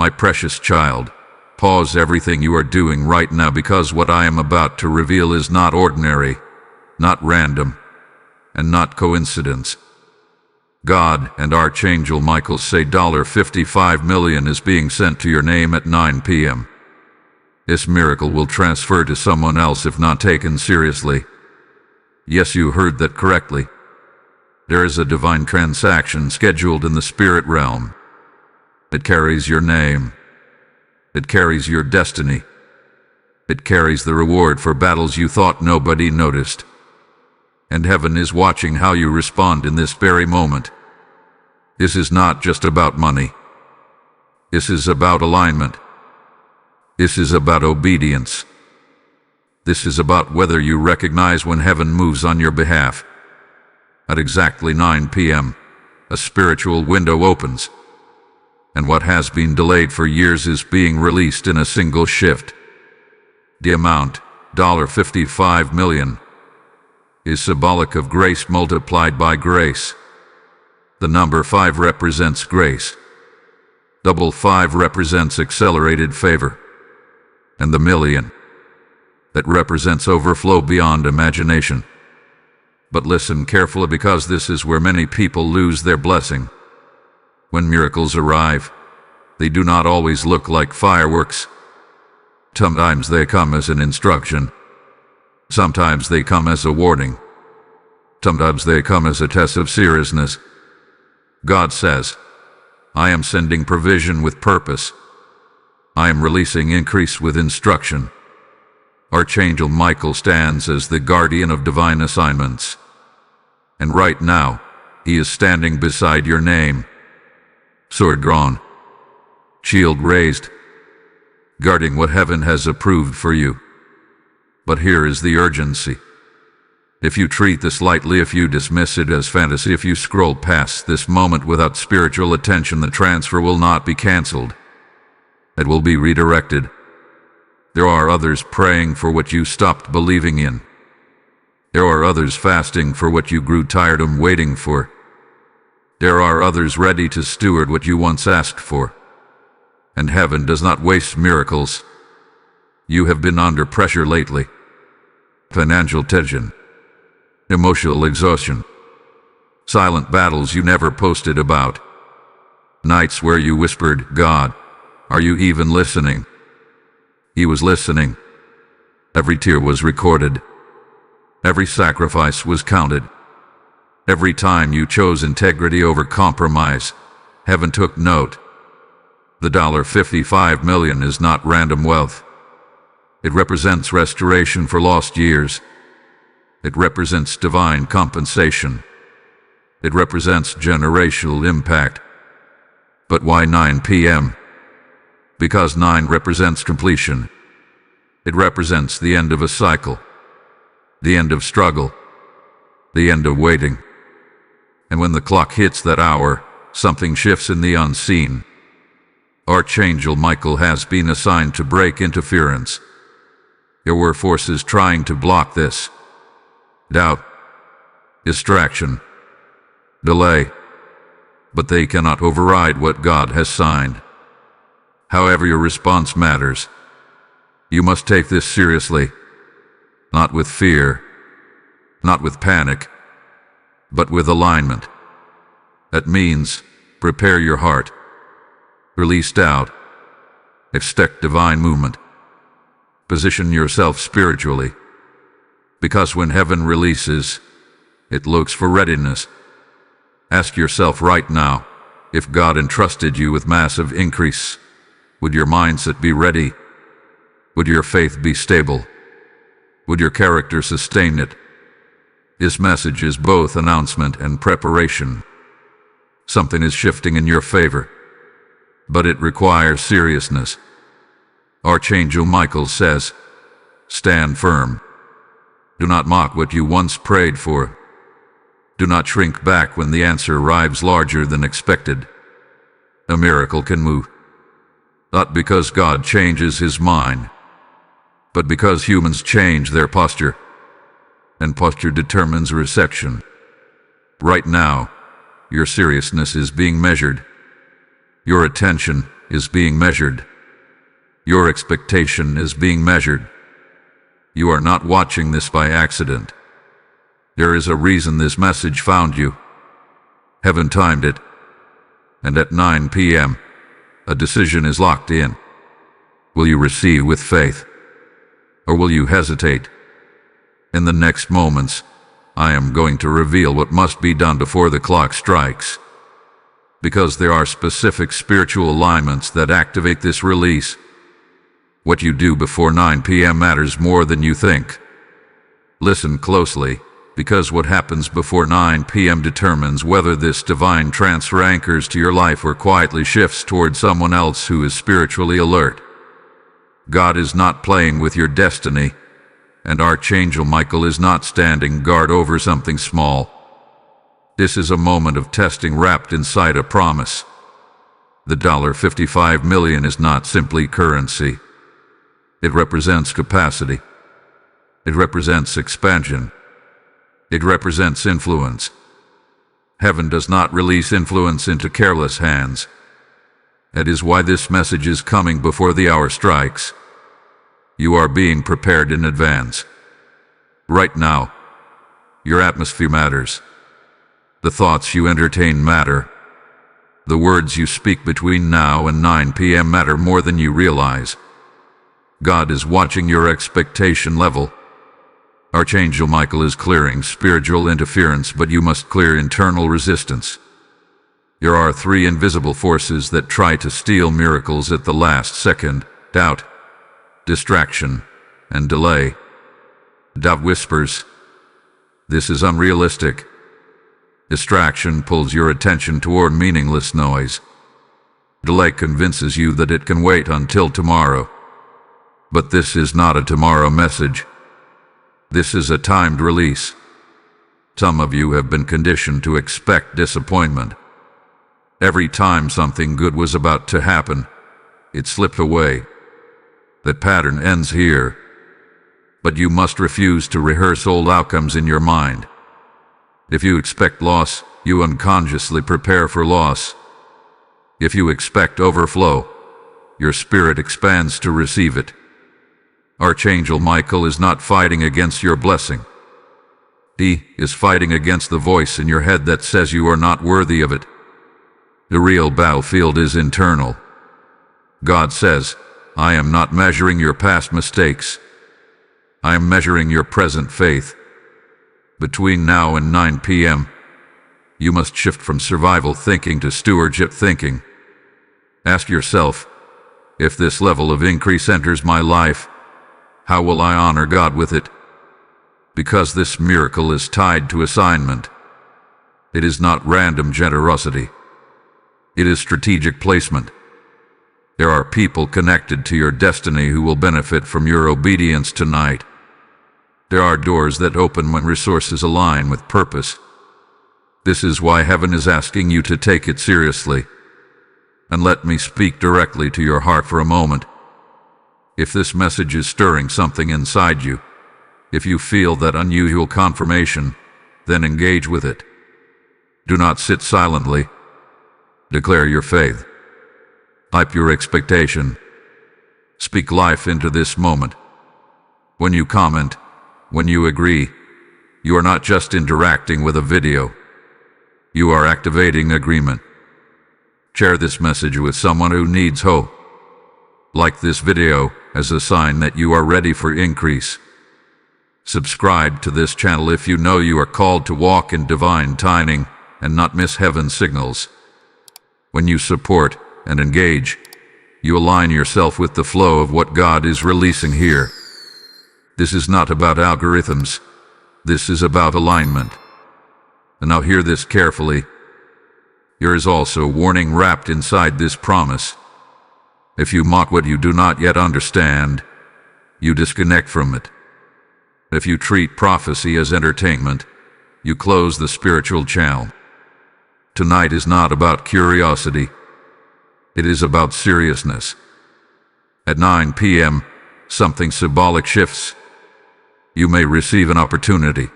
My precious child, pause everything you are doing right now, because what I am about to reveal is not ordinary, not random, and not coincidence. God and Archangel Michael say $55 million is being sent to your name at 9 p.m. This miracle will transfer to someone else if not taken seriously. Yes, you heard that correctly. There is a divine transaction scheduled in the spirit realm. It carries your name. It carries your destiny. It carries the reward for battles you thought nobody noticed. And heaven is watching how you respond in this very moment. This is not just about money. This is about alignment. This is about obedience. This is about whether you recognize when heaven moves on your behalf. At exactly 9 p.m., a spiritual window opens, and what has been delayed for years is being released in a single shift. The amount, $55 million, is symbolic of grace multiplied by grace. The number 5 represents grace. Double 5 represents accelerated favor. And the million, that represents overflow beyond imagination. But listen carefully, because this is where many people lose their blessing. When miracles arrive, they do not always look like fireworks. Sometimes they come as an instruction. Sometimes they come as a warning. Sometimes they come as a test of seriousness. God says, I am sending provision with purpose. I am releasing increase with instruction. Archangel Michael stands as the guardian of divine assignments. And right now, he is standing beside your name. Sword drawn. Shield raised. Guarding what heaven has approved for you. But here is the urgency. If you treat this lightly, if you dismiss it as fantasy, if you scroll past this moment without spiritual attention, the transfer will not be canceled. It will be redirected. There are others praying for what you stopped believing in. There are others fasting for what you grew tired of waiting for. There are others ready to steward what you once asked for. And heaven does not waste miracles. You have been under pressure lately. Financial tension. Emotional exhaustion. Silent battles you never posted about. Nights where you whispered, God, are you even listening? He was listening. Every tear was recorded. Every sacrifice was counted. Every time you chose integrity over compromise, heaven took note. The $55 million is not random wealth. It represents restoration for lost years. It represents divine compensation. It represents generational impact. But why 9 p.m.? Because 9 represents completion. It represents the end of a cycle, the end of struggle, the end of waiting. And when the clock hits that hour, something shifts in the unseen. Archangel Michael has been assigned to break interference. There were forces trying to block this. Doubt, distraction, delay. But they cannot override what God has signed. However, your response matters. You must take this seriously. Not with fear, not with panic, but with alignment. That means prepare your heart. Release doubt. Expect divine movement. Position yourself spiritually. Because when heaven releases, it looks for readiness. Ask yourself right now, if God entrusted you with massive increase, would your mindset be ready? Would your faith be stable? Would your character sustain it? This message is both announcement and preparation. Something is shifting in your favor, but it requires seriousness. Archangel Michael says, stand firm. Do not mock what you once prayed for. Do not shrink back when the answer arrives larger than expected. A miracle can move, not because God changes his mind, but because humans change their posture, and posture determines reception. Right now, your seriousness is being measured. Your attention, is being measured. Your expectation is being measured. You are not watching this by accident. There is a reason this message found you. Heaven timed it. And at 9 p.m., a decision is locked in. Will you receive with faith? Or will you hesitate? In the next moments, I am going to reveal what must be done before the clock strikes. Because there are specific spiritual alignments that activate this release. What you do before 9 p.m. matters more than you think. Listen closely, because what happens before 9 p.m. determines whether this divine transfer anchors to your life or quietly shifts toward someone else who is spiritually alert. God is not playing with your destiny, and Archangel Michael is not standing guard over something small. This is a moment of testing wrapped inside a promise. The $55 million is not simply currency. It represents capacity. It represents expansion. It represents influence. Heaven does not release influence into careless hands. That is why this message is coming before the hour strikes. You are being prepared in advance. Right now, your atmosphere matters. The thoughts you entertain matter. The words you speak between now and 9 p.m. matter more than you realize. God is watching your expectation level. Archangel Michael is clearing spiritual interference, but you must clear internal resistance. There are 3 invisible forces that try to steal miracles at the last second: doubt, distraction, and delay. Doubt whispers, "This is unrealistic." Distraction pulls your attention toward meaningless noise. Delay convinces you that it can wait until tomorrow. But this is not a tomorrow message. This is a timed release. Some of you have been conditioned to expect disappointment. Every time something good was about to happen, it slipped away. That pattern ends here. But you must refuse to rehearse old outcomes in your mind. If you expect loss, you unconsciously prepare for loss. If you expect overflow, your spirit expands to receive it. Archangel Michael is not fighting against your blessing. He is fighting against the voice in your head that says you are not worthy of it. The real battlefield is internal. God says, "I am not measuring your past mistakes. I am measuring your present faith." Between now and 9 p.m., you must shift from survival thinking to stewardship thinking. Ask yourself, if this level of increase enters my life, how will I honor God with it? Because this miracle is tied to assignment. It is not random generosity. It is strategic placement. There are people connected to your destiny who will benefit from your obedience tonight. There are doors that open when resources align with purpose. This is why heaven is asking you to take it seriously. And let me speak directly to your heart for a moment. If this message is stirring something inside you, if you feel that unusual confirmation, then engage with it. Do not sit silently. Declare your faith. Type your expectation. Speak life into this moment. When you comment, when you agree, you are not just interacting with a video. You are activating agreement. Share this message with someone who needs hope. Like this video as a sign that you are ready for increase. Subscribe to this channel if you know you are called to walk in divine timing and not miss heaven's signals. When you support and engage, you align yourself with the flow of what God is releasing here. This is not about algorithms. This is about alignment. And now hear this carefully. There is also a warning wrapped inside this promise. If you mock what you do not yet understand, you disconnect from it. If you treat prophecy as entertainment, you close the spiritual channel. Tonight is not about curiosity. It is about seriousness. At 9 p.m., something symbolic shifts. You may receive an opportunity.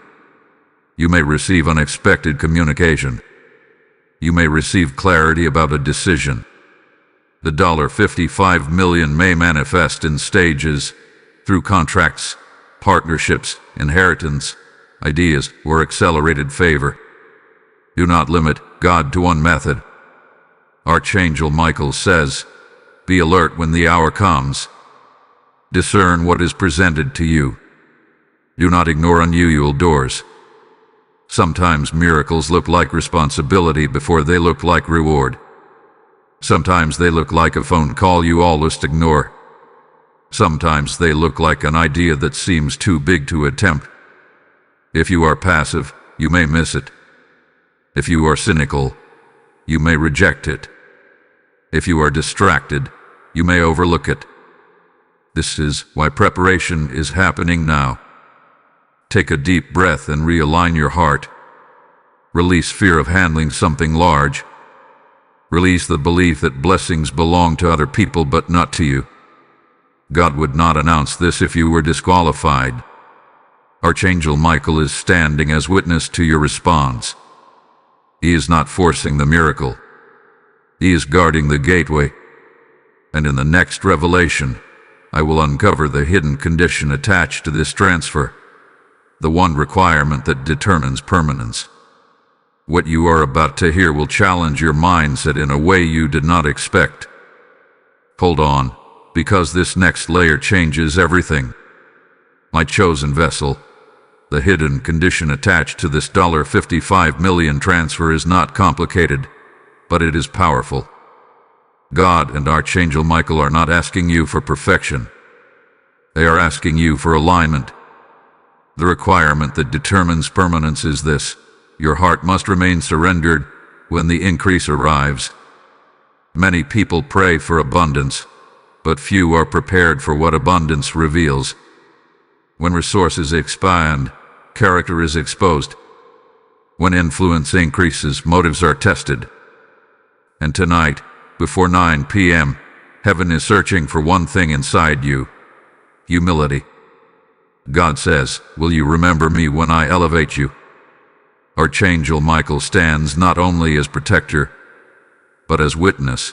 You may receive unexpected communication. You may receive clarity about a decision. The $55 million may manifest in stages, through contracts, partnerships, inheritance, ideas, or accelerated favor. Do not limit God to one method. Archangel Michael says, be alert when the hour comes. Discern what is presented to you. Do not ignore unusual doors. Sometimes miracles look like responsibility before they look like reward. Sometimes they look like a phone call you almost ignore. Sometimes they look like an idea that seems too big to attempt. If you are passive, you may miss it. If you are cynical, you may reject it. If you are distracted, you may overlook it. This is why preparation is happening now. Take a deep breath and realign your heart. Release fear of handling something large. Release the belief that blessings belong to other people but not to you. God would not announce this if you were disqualified. Archangel Michael is standing as witness to your response. He is not forcing the miracle. He is guarding the gateway. And in the next revelation, I will uncover the hidden condition attached to this transfer, the one requirement that determines permanence. What you are about to hear will challenge your mindset in a way you did not expect. Hold on, because this next layer changes everything. My chosen vessel, the hidden condition attached to this $55 million transfer is not complicated, but it is powerful. God and Archangel Michael are not asking you for perfection. They are asking you for alignment. The requirement that determines permanence is this: your heart must remain surrendered when the increase arrives. Many people pray for abundance, but few are prepared for what abundance reveals. When resources expand, character is exposed. When influence increases, motives are tested. And tonight, before 9 p.m., heaven is searching for one thing inside you: humility. God says, will you remember me when I elevate you? Archangel Michael stands not only as protector, but as witness.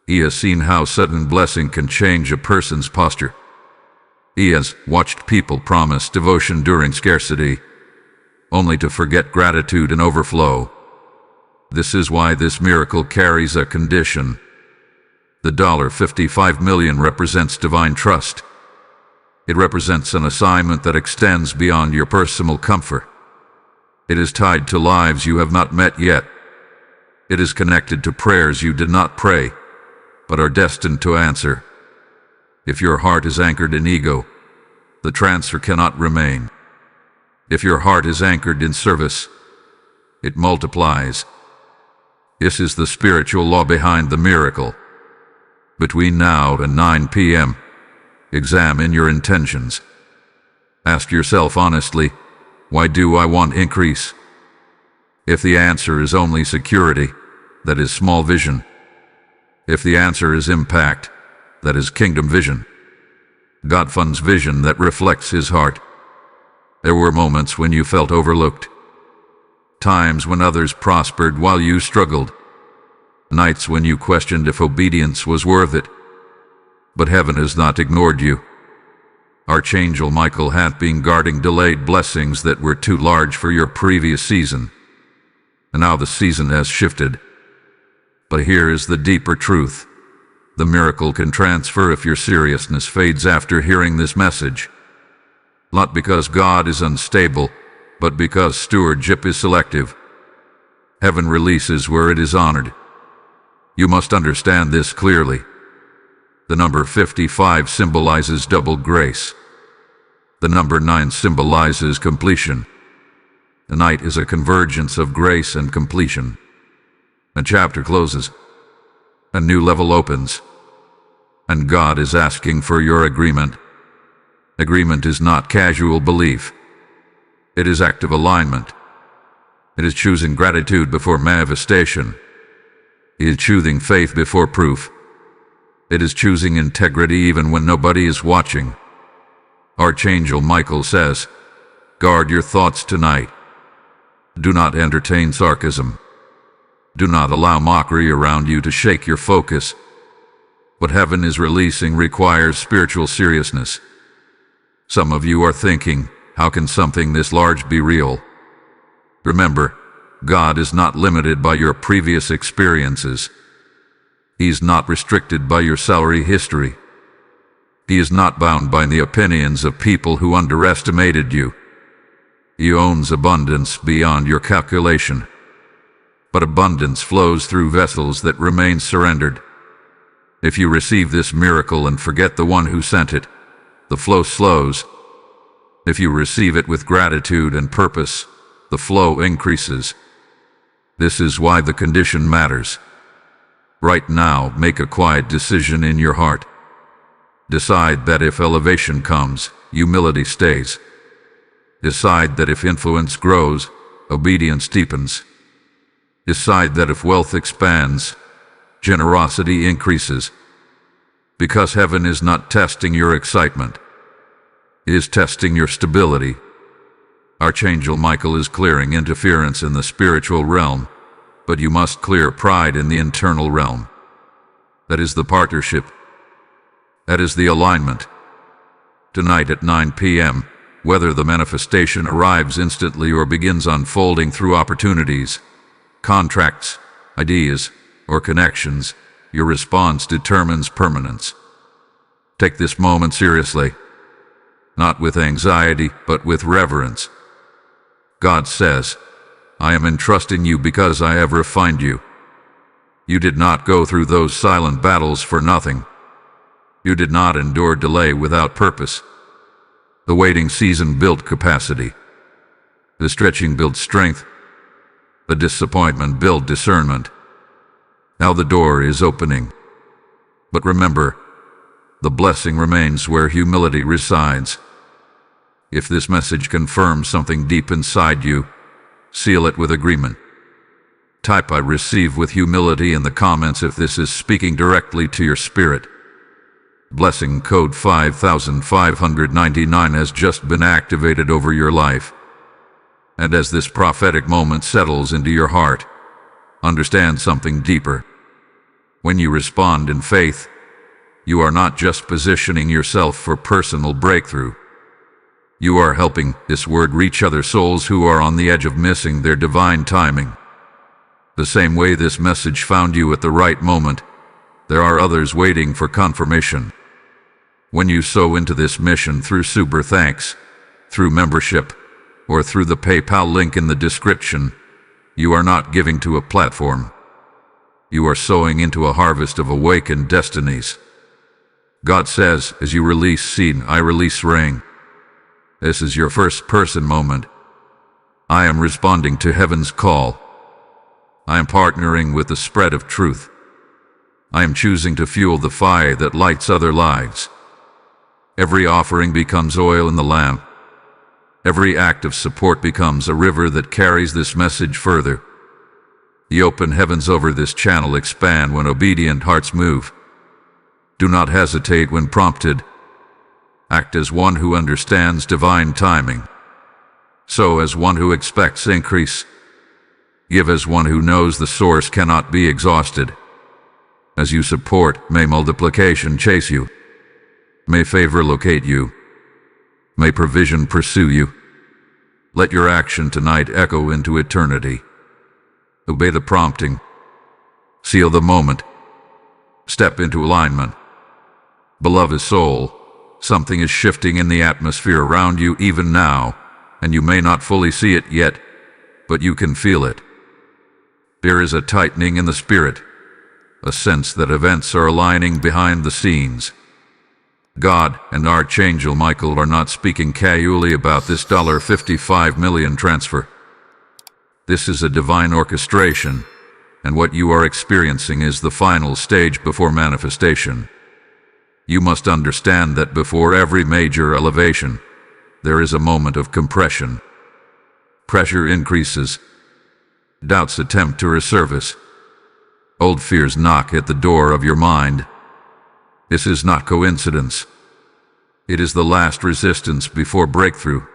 He has seen how sudden blessing can change a person's posture. He has watched people promise devotion during scarcity, only to forget gratitude and overflow. This is why this miracle carries a condition. The $55 million represents divine trust. It represents an assignment that extends beyond your personal comfort. It is tied to lives you have not met yet. It is connected to prayers you did not pray, but are destined to answer. If your heart is anchored in ego, the transfer cannot remain. If your heart is anchored in service, it multiplies. This is the spiritual law behind the miracle. Between now and 9 p.m., examine your intentions. Ask yourself honestly, why do I want increase? If the answer is only security, that is small vision. If the answer is impact, that is kingdom vision. God funds vision that reflects His heart. There were moments when you felt overlooked. Times when others prospered while you struggled. Nights when you questioned if obedience was worth it. But heaven has not ignored you. Archangel Michael hath been guarding delayed blessings that were too large for your previous season. And now the season has shifted. But here is the deeper truth. The miracle can transfer if your seriousness fades after hearing this message. Not because God is unstable, but because stewardship is selective. Heaven releases where it is honored. You must understand this clearly. The number 55 symbolizes double grace. The number 9 symbolizes completion. The night is a convergence of grace and completion. A chapter closes. A new level opens. And God is asking for your agreement. Agreement is not casual belief. It is active alignment. It is choosing gratitude before manifestation. It is choosing faith before proof. It is choosing integrity even when nobody is watching. Archangel Michael says, guard your thoughts tonight. Do not entertain sarcasm. Do not allow mockery around you to shake your focus, What heaven is releasing requires spiritual seriousness. Some of you are thinking, how can something this large be real? Remember, God is not limited by your previous experiences. He is not restricted by your salary history. He is not bound by the opinions of people who underestimated you. He owns abundance beyond your calculation. But abundance flows through vessels that remain surrendered. If you receive this miracle and forget the one who sent it, the flow slows. If you receive it with gratitude and purpose, the flow increases. This is why the condition matters. Right now, make a quiet decision in your heart. Decide that if elevation comes, humility stays. Decide that if influence grows, obedience deepens. Decide that if wealth expands, generosity increases. Because heaven is not testing your excitement. It is testing your stability. Archangel Michael is clearing interference in the spiritual realm, but you must clear pride in the internal realm. That is the partnership. That is the alignment. Tonight at 9 p.m., whether the manifestation arrives instantly or begins unfolding through opportunities, contracts, ideas, or connections, your response determines permanence. Take this moment seriously, not with anxiety, but with reverence. God says, I am entrusting you because I have refined you. You did not go through those silent battles for nothing. You did not endure delay without purpose. The waiting season built capacity. The stretching built strength. The disappointment built discernment. Now the door is opening. But remember, the blessing remains where humility resides. If this message confirms something deep inside you, seal it with agreement. Type I receive with humility in the comments if this is speaking directly to your spirit. Blessing code 5599 has just been activated over your life. And as this prophetic moment settles into your heart, understand something deeper. When you respond in faith, you are not just positioning yourself for personal breakthrough. You are helping this word reach other souls who are on the edge of missing their divine timing. The same way this message found you at the right moment, there are others waiting for confirmation. When you sow into this mission through Super Thanks, through membership, or through the PayPal link in the description, you are not giving to a platform. You are sowing into a harvest of awakened destinies. God says, as you release seed, I release rain. This is your first-person moment. I am responding to heaven's call. I am partnering with the spread of truth. I am choosing to fuel the fire that lights other lives. Every offering becomes oil in the lamp. Every act of support becomes a river that carries this message further. The open heavens over this channel expand when obedient hearts move. Do not hesitate when prompted. Act as one who understands divine timing. Sow as one who expects increase. Give as one who knows the source cannot be exhausted. As you support, may multiplication chase you. May favor locate you. May provision pursue you. Let your action tonight echo into eternity. Obey the prompting. Seal the moment. Step into alignment. Beloved soul, something is shifting in the atmosphere around you even now, and you may not fully see it yet, but you can feel it. There is a tightening in the spirit, a sense that events are aligning behind the scenes. God and Archangel Michael are not speaking casually about this $55 million transfer. This is a divine orchestration, and what you are experiencing is the final stage before manifestation. You must understand that before every major elevation, there is a moment of compression. Pressure increases. Doubts attempt to resurface. Old fears knock at the door of your mind. This is not coincidence. It is the last resistance before breakthrough.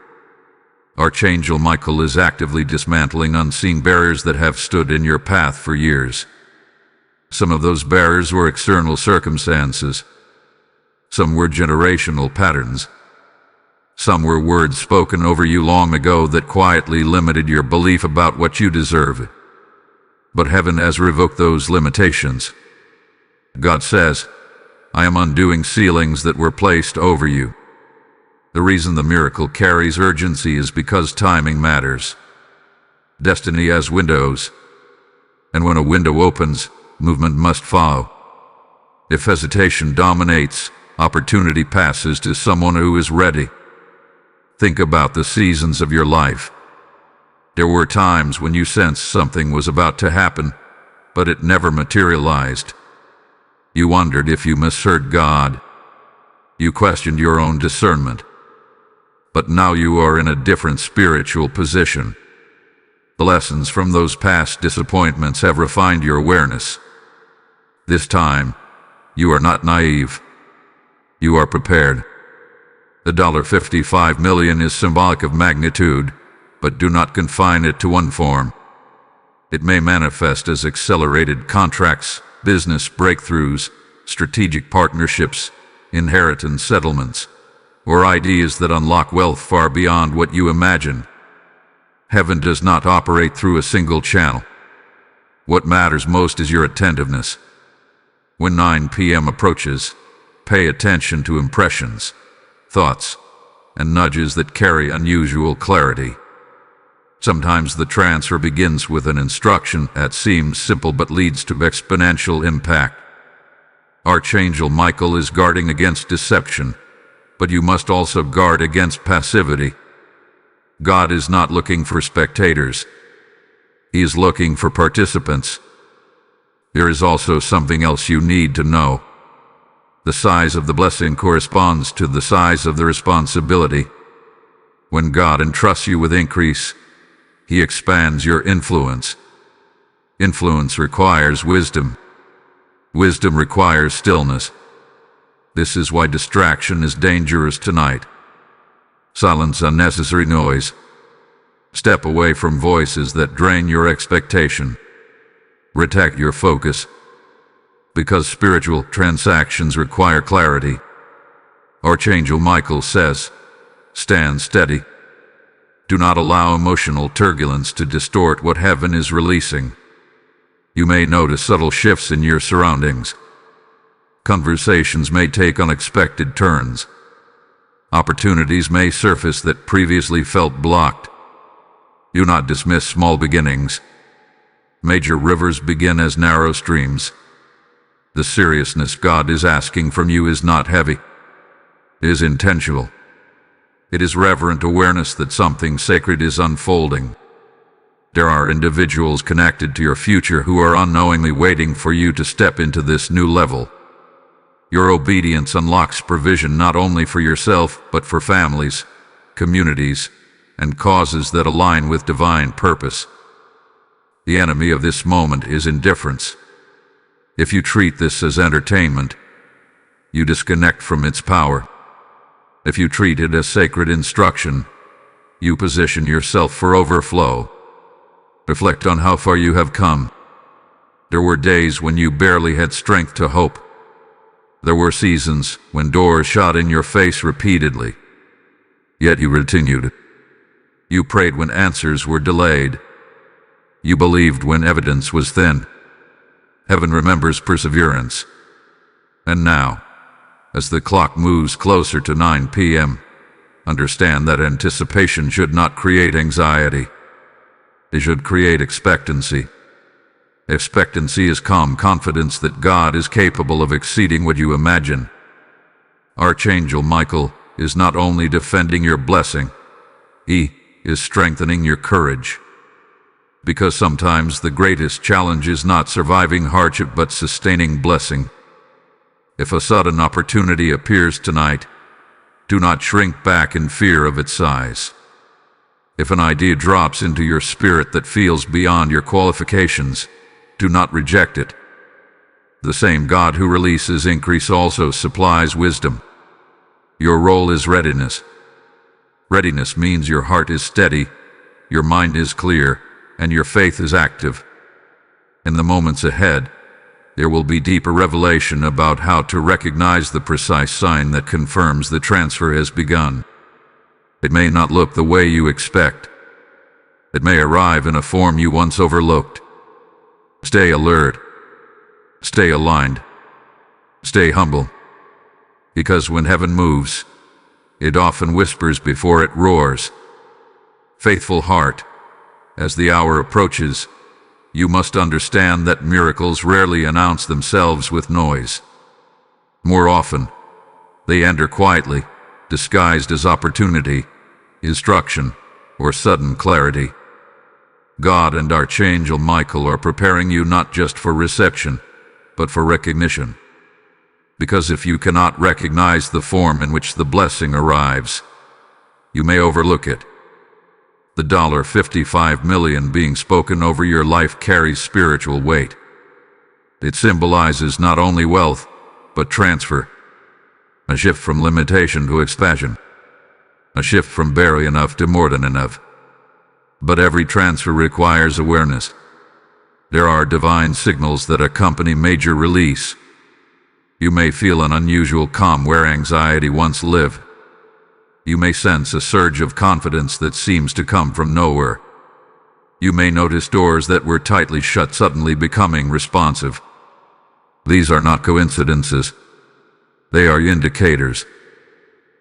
Archangel Michael is actively dismantling unseen barriers that have stood in your path for years. Some of those barriers were external circumstances. Some were generational patterns. Some were words spoken over you long ago that quietly limited your belief about what you deserve. But heaven has revoked those limitations. God says, I am undoing ceilings that were placed over you. The reason the miracle carries urgency is because timing matters. Destiny has windows, and when a window opens, movement must follow. If hesitation dominates, opportunity passes to someone who is ready. Think about the seasons of your life. There were times when you sensed something was about to happen, but it never materialized. You wondered if you misheard God. You questioned your own discernment. But now you are in a different spiritual position. The lessons from those past disappointments have refined your awareness. This time, you are not naive. You are prepared. The $55 million is symbolic of magnitude, but do not confine it to one form. It may manifest as accelerated contracts, business breakthroughs, strategic partnerships, inheritance settlements, or ideas that unlock wealth far beyond what you imagine. Heaven does not operate through a single channel. What matters most is your attentiveness. When 9 p.m. approaches, pay attention to impressions, thoughts, and nudges that carry unusual clarity. Sometimes the transfer begins with an instruction that seems simple but leads to exponential impact. Archangel Michael is guarding against deception, but you must also guard against passivity. God is not looking for spectators. He is looking for participants. There is also something else you need to know. The size of the blessing corresponds to the size of the responsibility. When God entrusts you with increase, He expands your influence. Influence requires wisdom. Wisdom requires stillness. This is why distraction is dangerous tonight. Silence unnecessary noise. Step away from voices that drain your expectation. Protect your focus. Because spiritual transactions require clarity. Archangel Michael says, stand steady. Do not allow emotional turbulence to distort what heaven is releasing. You may notice subtle shifts in your surroundings. Conversations may take unexpected turns. Opportunities may surface that previously felt blocked. Do not dismiss small beginnings. Major rivers begin as narrow streams. The seriousness God is asking from you is not heavy. It is intentional. It is reverent awareness that something sacred is unfolding. There are individuals connected to your future who are unknowingly waiting for you to step into this new level. Your obedience unlocks provision not only for yourself, but for families, communities, and causes that align with divine purpose. The enemy of this moment is indifference. If you treat this as entertainment, you disconnect from its power. If you treat it as sacred instruction, you position yourself for overflow. Reflect on how far you have come. There were days when you barely had strength to hope. There were seasons when doors shot in your face repeatedly. Yet you continued. You prayed when answers were delayed. You believed when evidence was thin. Heaven remembers perseverance. And now, as the clock moves closer to 9 p.m., understand that anticipation should not create anxiety. It should create expectancy. Expectancy is calm confidence that God is capable of exceeding what you imagine. Archangel Michael is not only defending your blessing, he is strengthening your courage. Because sometimes the greatest challenge is not surviving hardship but sustaining blessing. If a sudden opportunity appears tonight, do not shrink back in fear of its size. If an idea drops into your spirit that feels beyond your qualifications, do not reject it. The same God who releases increase also supplies wisdom. Your role is readiness. Readiness means your heart is steady, your mind is clear, and your faith is active. In the moments ahead, there will be deeper revelation about how to recognize the precise sign that confirms the transfer has begun. It may not look the way you expect. It may arrive in a form you once overlooked. Stay alert. Stay aligned. Stay humble. Because when heaven moves, it often whispers before it roars. Faithful heart, as the hour approaches, you must understand that miracles rarely announce themselves with noise. More often, they enter quietly, disguised as opportunity, instruction, or sudden clarity. God and Archangel Michael are preparing you not just for reception, but for recognition. Because if you cannot recognize the form in which the blessing arrives, you may overlook it. The $55 million being spoken over your life carries spiritual weight. It symbolizes not only wealth, but transfer. A shift from limitation to expansion. A shift from barely enough to more than enough. But every transfer requires awareness. There are divine signals that accompany major release. You may feel an unusual calm where anxiety once lived. You may sense a surge of confidence that seems to come from nowhere. You may notice doors that were tightly shut suddenly becoming responsive. These are not coincidences. They are indicators.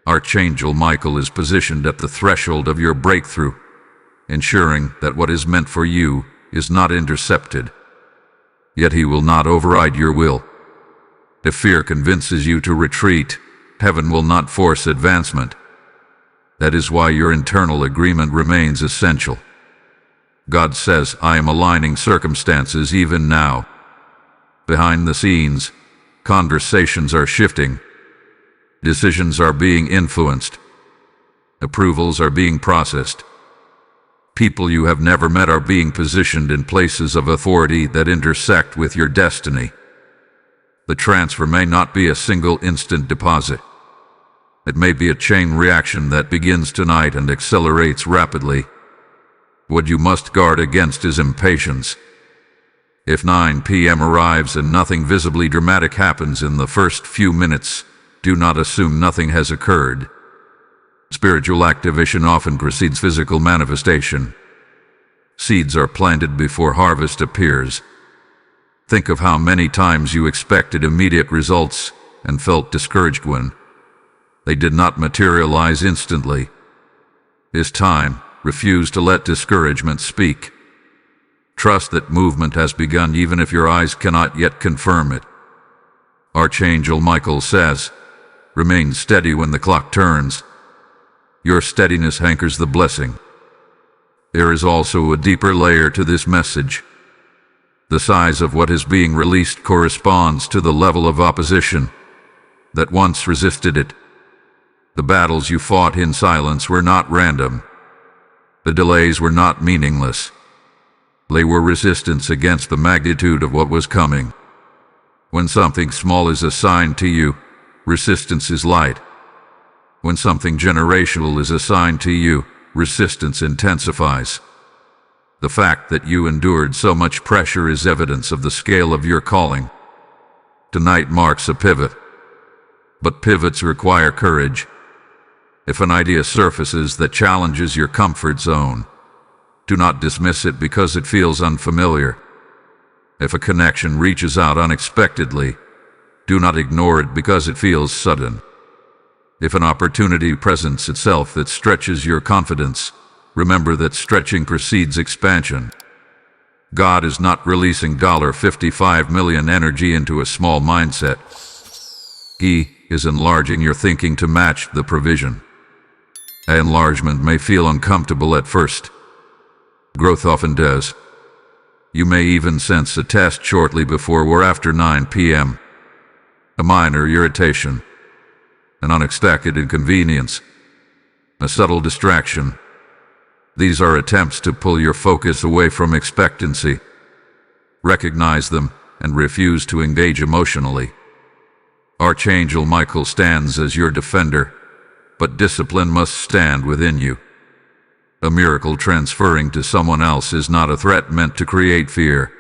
Archangel Michael is positioned at the threshold of your breakthrough, ensuring that what is meant for you is not intercepted. Yet he will not override your will. If fear convinces you to retreat, heaven will not force advancement. That is why your internal agreement remains essential. God says, I am aligning circumstances even now. Behind the scenes, conversations are shifting. Decisions are being influenced. Approvals are being processed. People you have never met are being positioned in places of authority that intersect with your destiny. The transfer may not be a single instant deposit. It may be a chain reaction that begins tonight and accelerates rapidly. What you must guard against is impatience. If 9 p.m. arrives and nothing visibly dramatic happens in the first few minutes, do not assume nothing has occurred. Spiritual activation often precedes physical manifestation. Seeds are planted before harvest appears. Think of how many times you expected immediate results and felt discouraged when they did not materialize instantly. This time, refuse to let discouragement speak. Trust that movement has begun even if your eyes cannot yet confirm it. Archangel Michael says, remain steady when the clock turns. Your steadiness anchors the blessing. There is also a deeper layer to this message. The size of what is being released corresponds to the level of opposition that once resisted it. The battles you fought in silence were not random. The delays were not meaningless. They were resistance against the magnitude of what was coming. When something small is assigned to you, resistance is light. When something generational is assigned to you, resistance intensifies. The fact that you endured so much pressure is evidence of the scale of your calling. Tonight marks a pivot. But pivots require courage. If an idea surfaces that challenges your comfort zone, do not dismiss it because it feels unfamiliar. If a connection reaches out unexpectedly, do not ignore it because it feels sudden. If an opportunity presents itself that stretches your confidence, remember that stretching precedes expansion. God is not releasing $55 million energy into a small mindset. He is enlarging your thinking to match the provision. Enlargement may feel uncomfortable at first. Growth often does. You may even sense a test shortly before or after 9 p.m. A minor irritation, an unexpected inconvenience, a subtle distraction. These are attempts to pull your focus away from expectancy. Recognize them and refuse to engage emotionally. Archangel Michael stands as your defender, but discipline must stand within you. A miracle transferring to someone else is not a threat meant to create fear.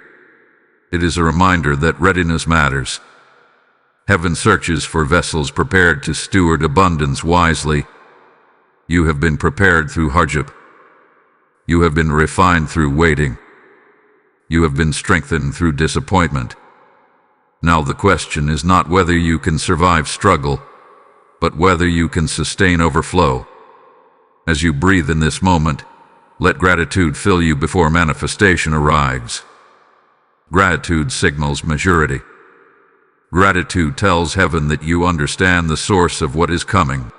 It is a reminder that readiness matters. Heaven searches for vessels prepared to steward abundance wisely. You have been prepared through hardship. You have been refined through waiting. You have been strengthened through disappointment. Now the question is not whether you can survive struggle, but whether you can sustain overflow. As you breathe in this moment, let gratitude fill you before manifestation arrives. Gratitude signals maturity. Gratitude tells heaven that you understand the source of what is coming.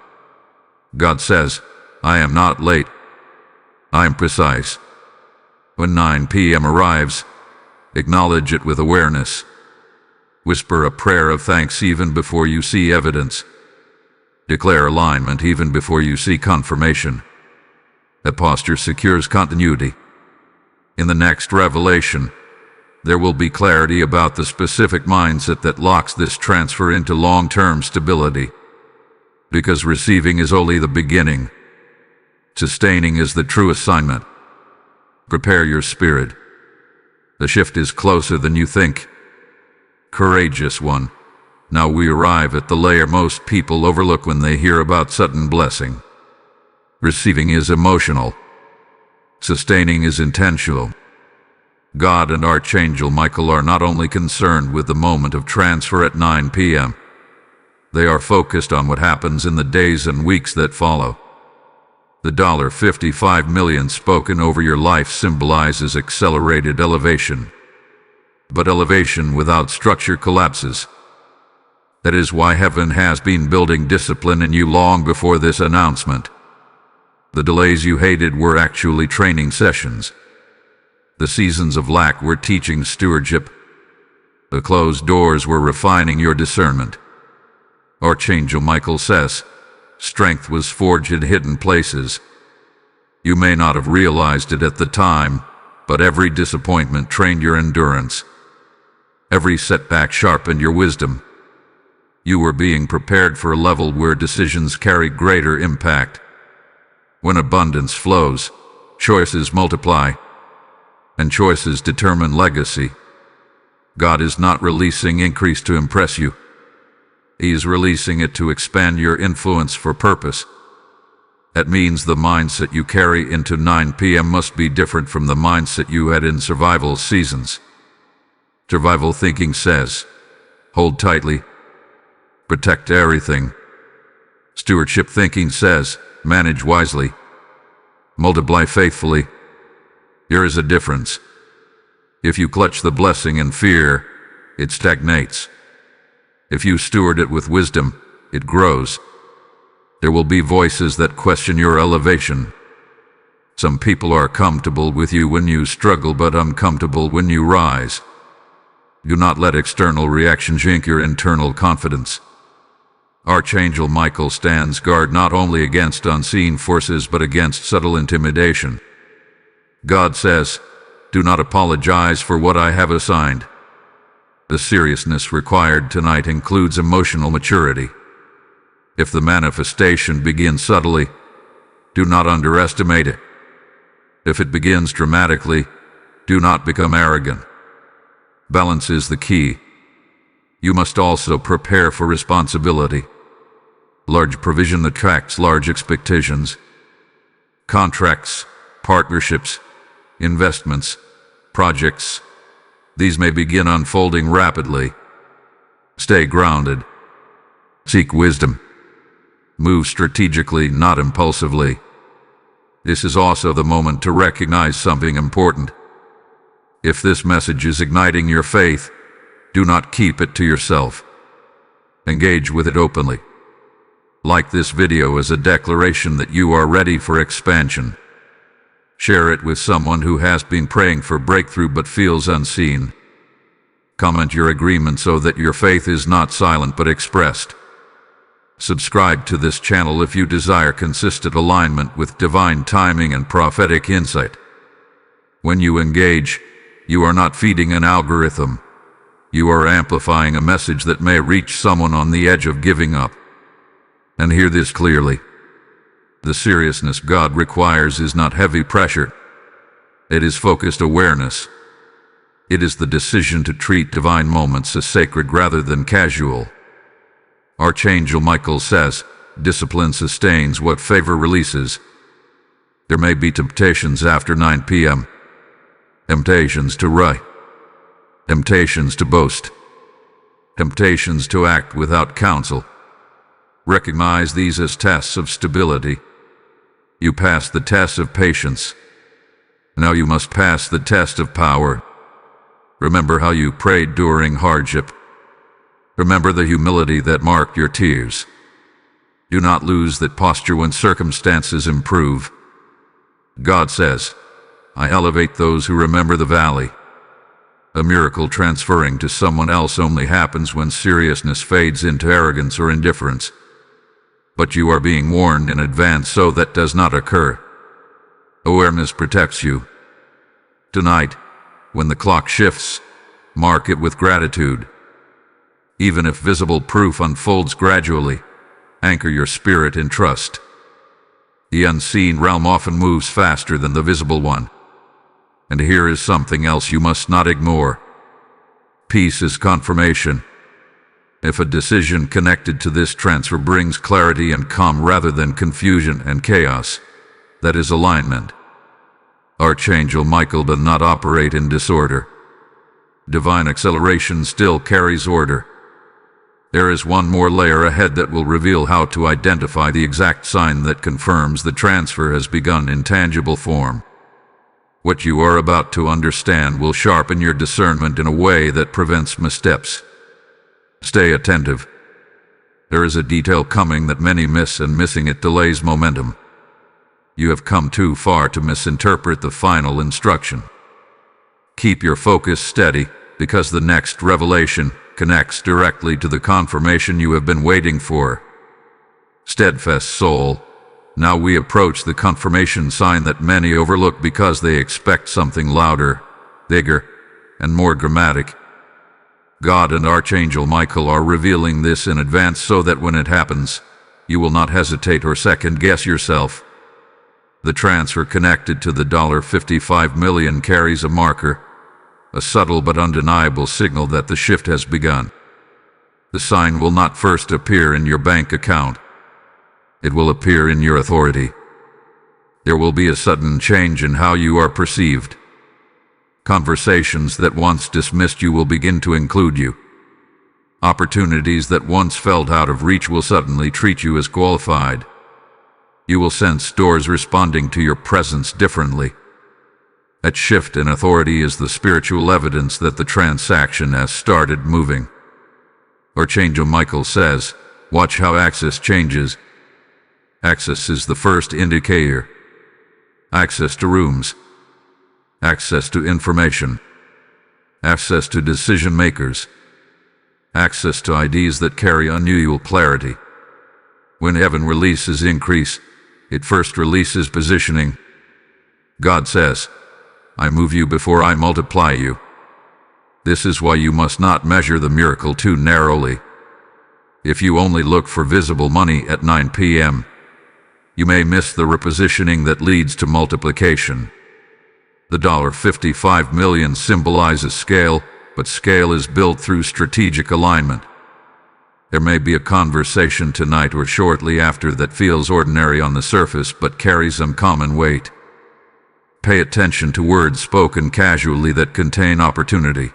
God says, I am not late. I am precise. When 9 p.m. arrives, acknowledge it with awareness. Whisper a prayer of thanks even before you see evidence. Declare alignment even before you see confirmation. That posture secures continuity. In the next revelation, there will be clarity about the specific mindset that locks this transfer into long-term stability. Because receiving is only the beginning. Sustaining is the true assignment. Prepare your spirit. The shift is closer than you think. Courageous one. Now we arrive at the layer most people overlook when they hear about sudden blessing. Receiving is emotional. Sustaining is intentional. God and Archangel Michael are not only concerned with the moment of transfer at 9 p.m., they are focused on what happens in the days and weeks that follow. The $55 million spoken over your life symbolizes accelerated elevation. But elevation without structure collapses. That is why heaven has been building discipline in you long before this announcement. The delays you hated were actually training sessions. The seasons of lack were teaching stewardship. The closed doors were refining your discernment. Archangel Michael says, strength was forged in hidden places. You may not have realized it at the time, but every disappointment trained your endurance. Every setback sharpened your wisdom. You were being prepared for a level where decisions carry greater impact. When abundance flows, choices multiply, and choices determine legacy. God is not releasing increase to impress you. He is releasing it to expand your influence for purpose. That means the mindset you carry into 9 p.m. must be different from the mindset you had in survival seasons. Survival thinking says, hold tightly, protect everything. Stewardship thinking says, manage wisely, multiply faithfully. Here is a difference. If you clutch the blessing in fear, it stagnates. If you steward it with wisdom, it grows. There will be voices that question your elevation. Some people are comfortable with you when you struggle but uncomfortable when you rise. Do not let external reaction jink your internal confidence. Archangel Michael stands guard not only against unseen forces but against subtle intimidation. God says, do not apologize for what I have assigned. The seriousness required tonight includes emotional maturity. If the manifestation begins subtly, do not underestimate it. If it begins dramatically, do not become arrogant. Balance is the key. You must also prepare for responsibility. Large provision attracts large expectations. Contracts, partnerships, investments, projects, these may begin unfolding rapidly. Stay grounded. Seek wisdom. Move strategically, not impulsively. This is also the moment to recognize something important. If this message is igniting your faith, do not keep it to yourself. Engage with it openly. Like this video as a declaration that you are ready for expansion. Share it with someone who has been praying for breakthrough but feels unseen. Comment your agreement so that your faith is not silent but expressed. Subscribe to this channel if you desire consistent alignment with divine timing and prophetic insight. When you engage, you are not feeding an algorithm. You are amplifying a message that may reach someone on the edge of giving up. And hear this clearly. The seriousness God requires is not heavy pressure. It is focused awareness. It is the decision to treat divine moments as sacred rather than casual. Archangel Michael says, discipline sustains what favor releases. There may be temptations after 9 p.m. Temptations to write. Temptations to boast. Temptations to act without counsel. Recognize these as tests of stability. You passed the test of patience. Now you must pass the test of power. Remember how you prayed during hardship. Remember the humility that marked your tears. Do not lose that posture when circumstances improve. God says, I elevate those who remember the valley. A miracle transferring to someone else only happens when seriousness fades into arrogance or indifference. But you are being warned in advance so that does not occur. Awareness protects you. Tonight, when the clock shifts, mark it with gratitude. Even if visible proof unfolds gradually, anchor your spirit in trust. The unseen realm often moves faster than the visible one. And here is something else you must not ignore. Peace is confirmation. If a decision connected to this transfer brings clarity and calm rather than confusion and chaos, that is alignment. Archangel Michael does not operate in disorder. Divine acceleration still carries order. There is one more layer ahead that will reveal how to identify the exact sign that confirms the transfer has begun in tangible form. What you are about to understand will sharpen your discernment in a way that prevents missteps. Stay attentive. There is a detail coming that many miss, and missing it delays momentum. You have come too far to misinterpret the final instruction. Keep your focus steady, because the next revelation connects directly to the confirmation you have been waiting for. Steadfast soul, now we approach the confirmation sign that many overlook because they expect something louder, bigger, and more dramatic. God and Archangel Michael are revealing this in advance so that when it happens, you will not hesitate or second-guess yourself. The transfer connected to the $55 million carries a marker, a subtle but undeniable signal that the shift has begun. The sign will not first appear in your bank account. It will appear in your authority. There will be a sudden change in how you are perceived. Conversations that once dismissed you will begin to include you. Opportunities that once felt out of reach will suddenly treat you as qualified. You will sense doors responding to your presence differently. That shift in authority is the spiritual evidence that the transaction has started moving. Archangel Michael says, watch how access changes. Access is the first indicator. Access to rooms. Access to information. Access to decision makers. Access to ideas that carry unusual clarity. When heaven releases increase, it first releases positioning. God says, I move you before I multiply you. This is why you must not measure the miracle too narrowly. If you only look for visible money at 9 p.m., you may miss the repositioning that leads to multiplication. The $55 million symbolizes scale, but scale is built through strategic alignment. There may be a conversation tonight or shortly after that feels ordinary on the surface but carries uncommon weight. Pay attention to words spoken casually that contain opportunity.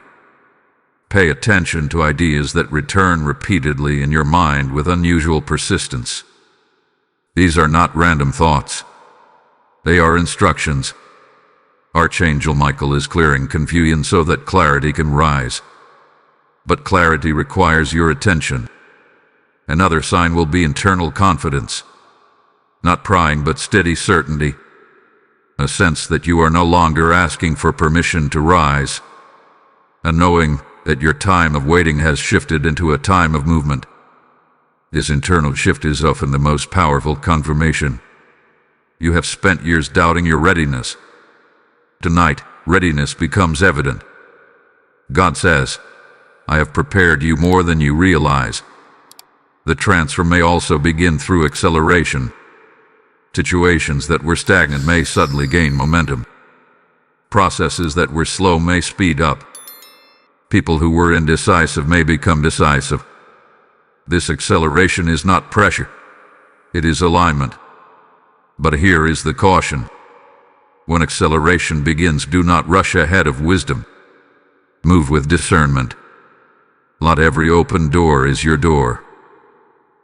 Pay attention to ideas that return repeatedly in your mind with unusual persistence. These are not random thoughts. They are instructions. Archangel Michael is clearing confusion so that clarity can rise. But clarity requires your attention. Another sign will be internal confidence. Not prying but steady certainty. A sense that you are no longer asking for permission to rise. A knowing that your time of waiting has shifted into a time of movement. This internal shift is often the most powerful confirmation. You have spent years doubting your readiness. Tonight, readiness becomes evident. God says, I have prepared you more than you realize. The transfer may also begin through acceleration. Situations that were stagnant may suddenly gain momentum. Processes that were slow may speed up. People who were indecisive may become decisive. This acceleration is not pressure. It is alignment. But here is the caution. When acceleration begins, do not rush ahead of wisdom. Move with discernment. Not every open door is your door.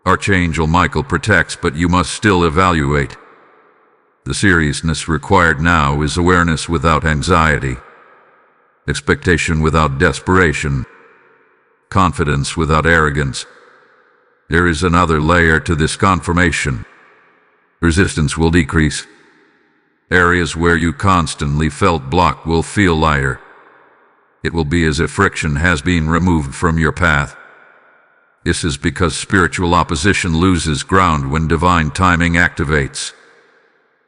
Archangel Michael protects, but you must still evaluate. The seriousness required now is awareness without anxiety, expectation without desperation, confidence without arrogance. There is another layer to this confirmation. Resistance will decrease. Areas where you constantly felt blocked will feel lighter. It will be as if friction has been removed from your path. This is because spiritual opposition loses ground when divine timing activates.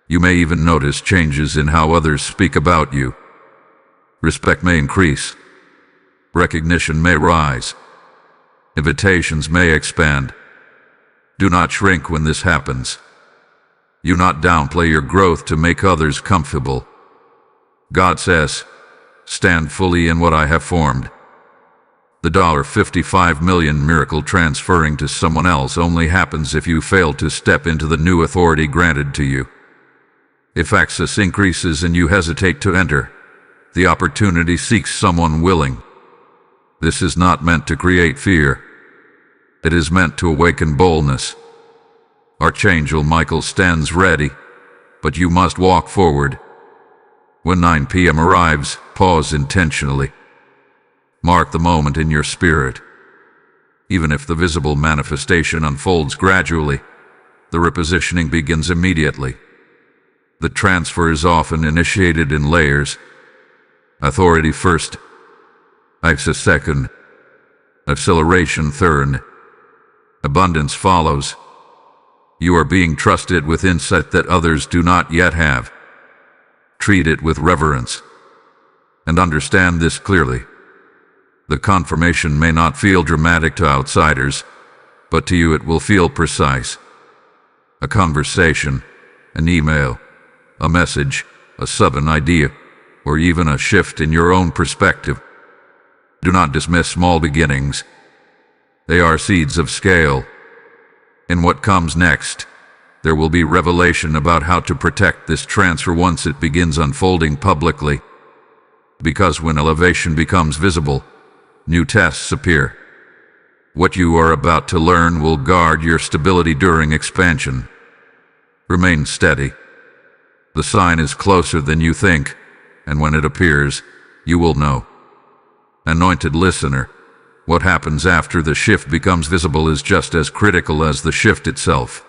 You may even notice changes in how others speak about you. Respect may increase. Recognition may rise. Invitations may expand. Do not shrink when this happens. You not downplay your growth to make others comfortable. God says, stand fully in what I have formed. The 55 million miracle transferring to someone else only happens if you fail to step into the new authority granted to you. If access increases and you hesitate to enter, the opportunity seeks someone willing. This is not meant to create fear. It is meant to awaken boldness. Archangel Michael stands ready, but you must walk forward. When 9 p.m. arrives, pause intentionally. Mark the moment in your spirit. Even if the visible manifestation unfolds gradually, the repositioning begins immediately. The transfer is often initiated in layers. Authority first, access second, acceleration third, abundance follows. You are being trusted with insight that others do not yet have. Treat it with reverence. And understand this clearly. The confirmation may not feel dramatic to outsiders, but to you it will feel precise. A conversation, an email, a message, a sudden idea, or even a shift in your own perspective. Do not dismiss small beginnings. They are seeds of scale. In what comes next, there will be revelation about how to protect this transfer once it begins unfolding publicly. Because when elevation becomes visible, new tests appear. What you are about to learn will guard your stability during expansion. Remain steady. The sign is closer than you think, and when it appears, you will know. Anointed listener, what happens after the shift becomes visible is just as critical as the shift itself.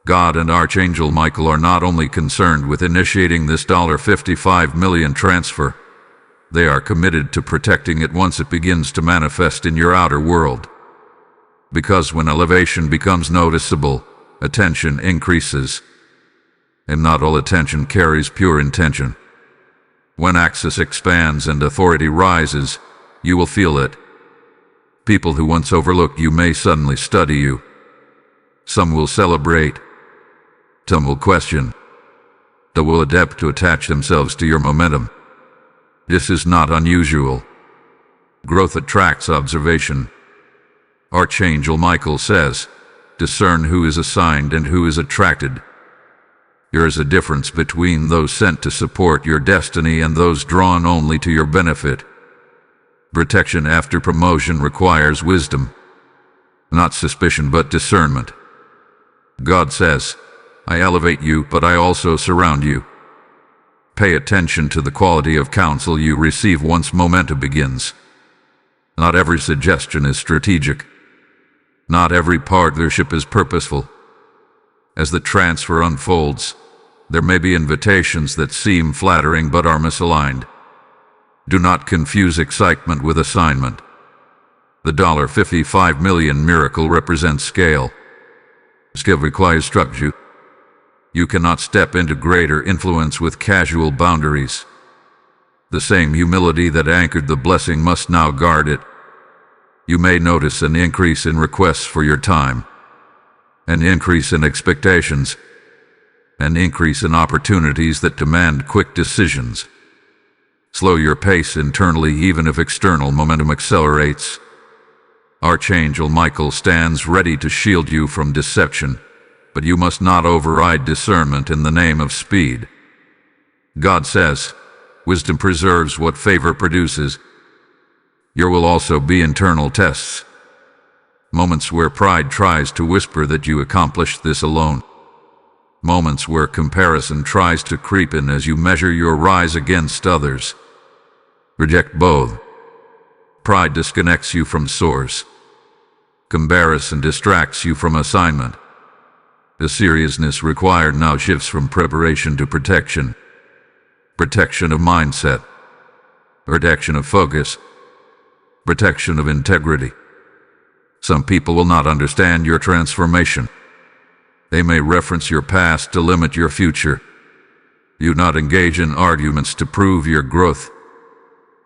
God and Archangel Michael are not only concerned with initiating this $55 million transfer, they are committed to protecting it once it begins to manifest in your outer world. Because when elevation becomes noticeable, attention increases. And not all attention carries pure intention. When access expands and authority rises, you will feel it. People who once overlooked you may suddenly study you. Some will celebrate. Some will question. They will adapt to attach themselves to your momentum. This is not unusual. Growth attracts observation. Archangel Michael says, discern who is assigned and who is attracted. There is a difference between those sent to support your destiny and those drawn only to your benefit. Protection after promotion requires wisdom. Not suspicion but discernment. God says, I elevate you, but I also surround you. Pay attention to the quality of counsel you receive once momentum begins. Not every suggestion is strategic. Not every partnership is purposeful. As the transfer unfolds, there may be invitations that seem flattering but are misaligned. Do not confuse excitement with assignment. The 55 million miracle represents scale. Skill requires structure. You cannot step into greater influence with casual boundaries. The same humility that anchored the blessing must now guard it. You may notice an increase in requests for your time, an increase in expectations, an increase in opportunities that demand quick decisions. Slow your pace internally even if external momentum accelerates. Archangel Michael stands ready to shield you from deception, but you must not override discernment in the name of speed. God says, wisdom preserves what favor produces. There will also be internal tests. Moments where pride tries to whisper that you accomplished this alone. Moments where comparison tries to creep in as you measure your rise against others. Reject both. Pride disconnects you from source. Comparison distracts you from assignment. The seriousness required now shifts from preparation to protection. Protection of mindset. Protection of focus. Protection of integrity. Some people will not understand your transformation. They may reference your past to limit your future. You not engage in arguments to prove your growth.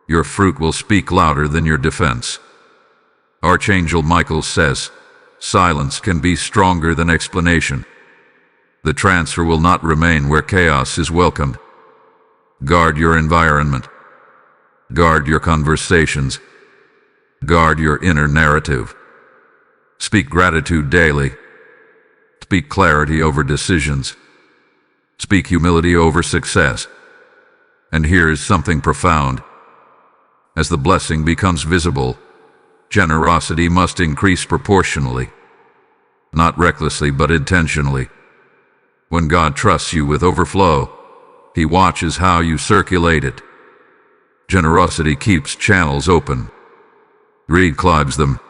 Your fruit will speak louder than your defense. Archangel Michael says, silence can be stronger than explanation. The transfer will not remain where chaos is welcomed. Guard your environment. Guard your conversations. Guard your inner narrative. Speak gratitude daily. Speak clarity over decisions. Speak humility over success. And here is something profound. As the blessing becomes visible, generosity must increase proportionally. Not recklessly, but intentionally. When God trusts you with overflow, He watches how you circulate it. Generosity keeps channels open. Greed clogs them.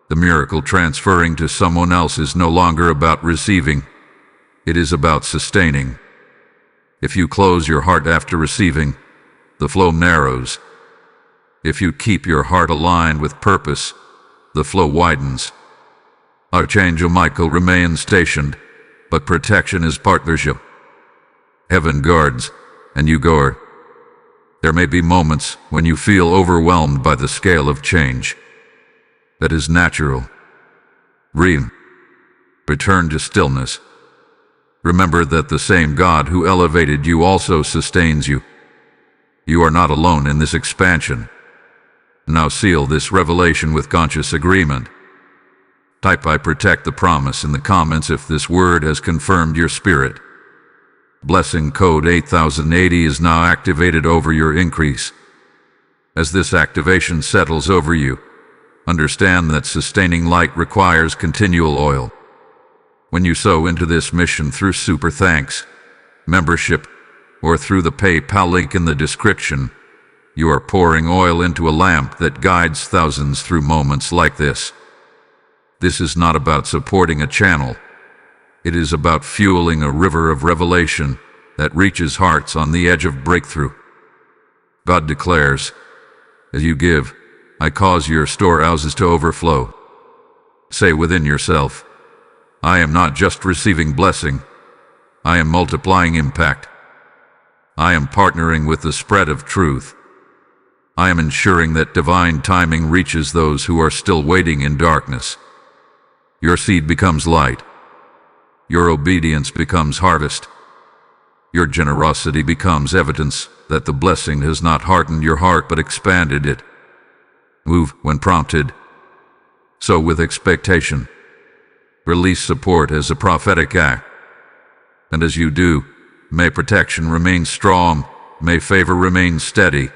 The miracle transferring to someone else is no longer about receiving. It is about sustaining. If you close your heart after receiving, the flow narrows. If you keep your heart aligned with purpose, the flow widens. Archangel Michael remains stationed, but protection is partnership. Heaven guards, and you guard. There may be moments when you feel overwhelmed by the scale of change. That is natural. Return to stillness. Remember that the same God who elevated you also sustains you. You are not alone in this expansion. Now seal this revelation with conscious agreement. Type "I protect the promise" in the comments if this word has confirmed your spirit. Blessing code 8080 is now activated over your increase. As this activation settles over you, understand that sustaining light requires continual oil. When you sow into this mission through super thanks, membership, or through the PayPal link in the description, you are pouring oil into a lamp that guides thousands through moments like this. This is not about supporting a channel. It is about fueling a river of revelation that reaches hearts on the edge of breakthrough. God declares, as you give, I cause your storehouses to overflow. Say within yourself, I am not just receiving blessing, I am multiplying impact. I am partnering with the spread of truth. I am ensuring that divine timing reaches those who are still waiting in darkness. Your seed becomes light. Your obedience becomes harvest. Your generosity becomes evidence that the blessing has not hardened your heart but expanded it. Move when prompted. Sow with expectation. Release support as a prophetic act. And as you do, may protection remain strong, may favor remain steady,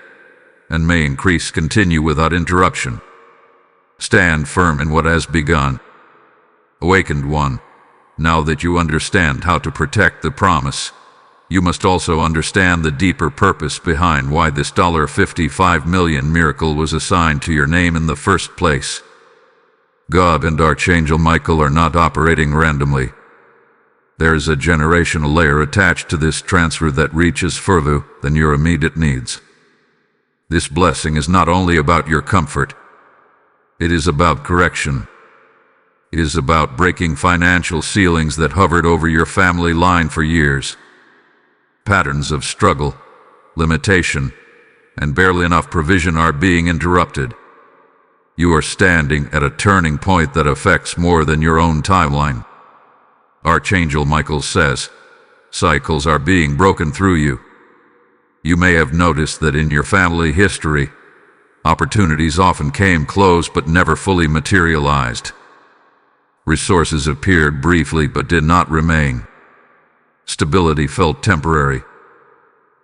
and may increase continue without interruption. Stand firm in what has begun. Awakened one, now that you understand how to protect the promise, you must also understand the deeper purpose behind why this $55 million miracle was assigned to your name in the first place. God and Archangel Michael are not operating randomly. There is a generational layer attached to this transfer that reaches further than your immediate needs. This blessing is not only about your comfort, it is about correction. It is about breaking financial ceilings that hovered over your family line for years. Patterns of struggle, limitation, and barely enough provision are being interrupted. You are standing at a turning point that affects more than your own timeline. Archangel Michael says, cycles are being broken through you. You may have noticed that in your family history, opportunities often came close but never fully materialized. Resources appeared briefly but did not remain. Stability felt temporary.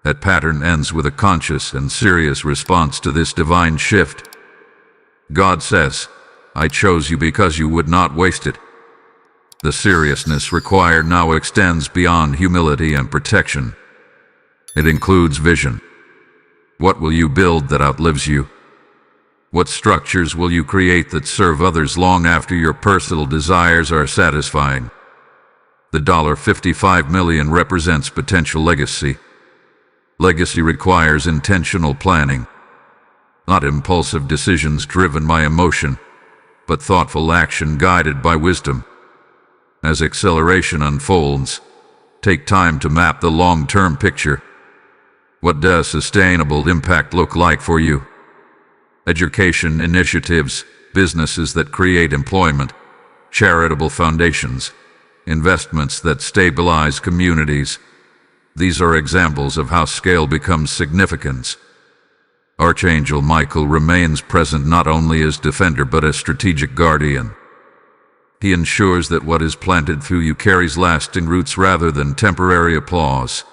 That pattern ends with a conscious and serious response to this divine shift. God says, "I chose you because you would not waste it." The seriousness required now extends beyond humility and protection. It includes vision. What will you build that outlives you? What structures will you create that serve others long after your personal desires are satisfied? The $55 million represents potential legacy. Legacy requires intentional planning, not impulsive decisions driven by emotion, but thoughtful action guided by wisdom. As acceleration unfolds, take time to map the long-term picture. What does sustainable impact look like for you? Education initiatives, businesses that create employment, charitable foundations, investments that stabilize communities. These are examples of how scale becomes significance. Archangel Michael remains present not only as defender but as strategic guardian. He ensures that what is planted through you carries lasting roots rather than temporary applause.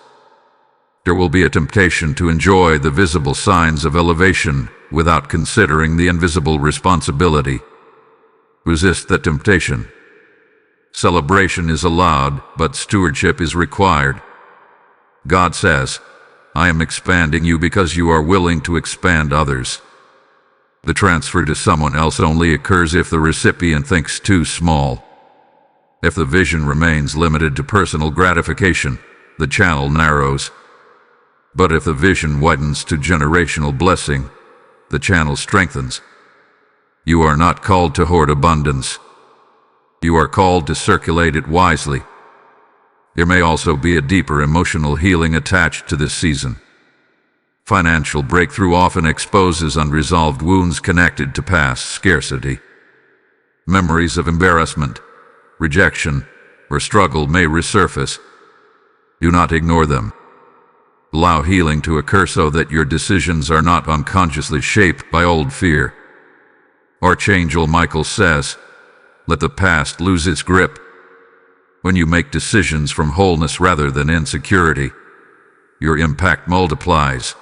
There will be a temptation to enjoy the visible signs of elevation without considering the invisible responsibility. Resist that temptation. Celebration is allowed, but stewardship is required. God says, "I am expanding you because you are willing to expand others." The transfer to someone else only occurs if the recipient thinks too small. If the vision remains limited to personal gratification, the channel narrows. But if the vision widens to generational blessing, the channel strengthens. You are not called to hoard abundance. You are called to circulate it wisely. There may also be a deeper emotional healing attached to this season. Financial breakthrough often exposes unresolved wounds connected to past scarcity. Memories of embarrassment, rejection, or struggle may resurface. Do not ignore them. Allow healing to occur so that your decisions are not unconsciously shaped by old fear. Archangel Michael says, "Let the past lose its grip." When you make decisions from wholeness rather than insecurity, your impact multiplies.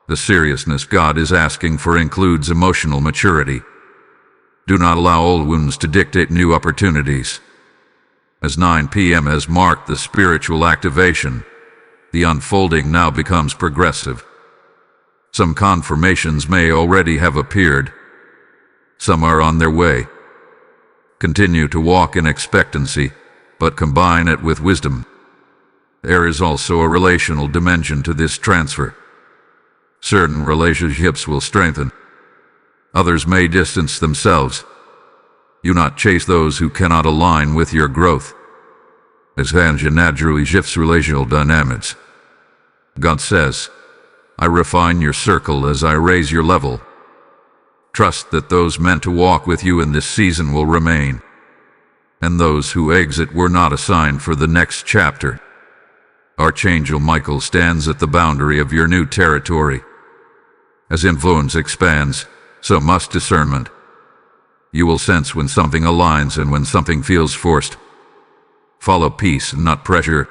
The seriousness God is asking for includes emotional maturity. Do not allow old wounds to dictate new opportunities. As 9 p.m. has marked the spiritual activation, the unfolding now becomes progressive. Some confirmations may already have appeared. Some are on their way. Continue to walk in expectancy, but combine it with wisdom. There is also a relational dimension to this transfer. Certain relationships will strengthen. Others may distance themselves. Do not chase those who cannot align with your growth. Expansion naturally shifts relational dynamics. God says, "I refine your circle as I raise your level." Trust that those meant to walk with you in this season will remain, and those who exit were not assigned for the next chapter. Archangel Michael stands at the boundary of your new territory. As influence expands, so must discernment. You will sense when something aligns and when something feels forced. Follow peace and not pressure.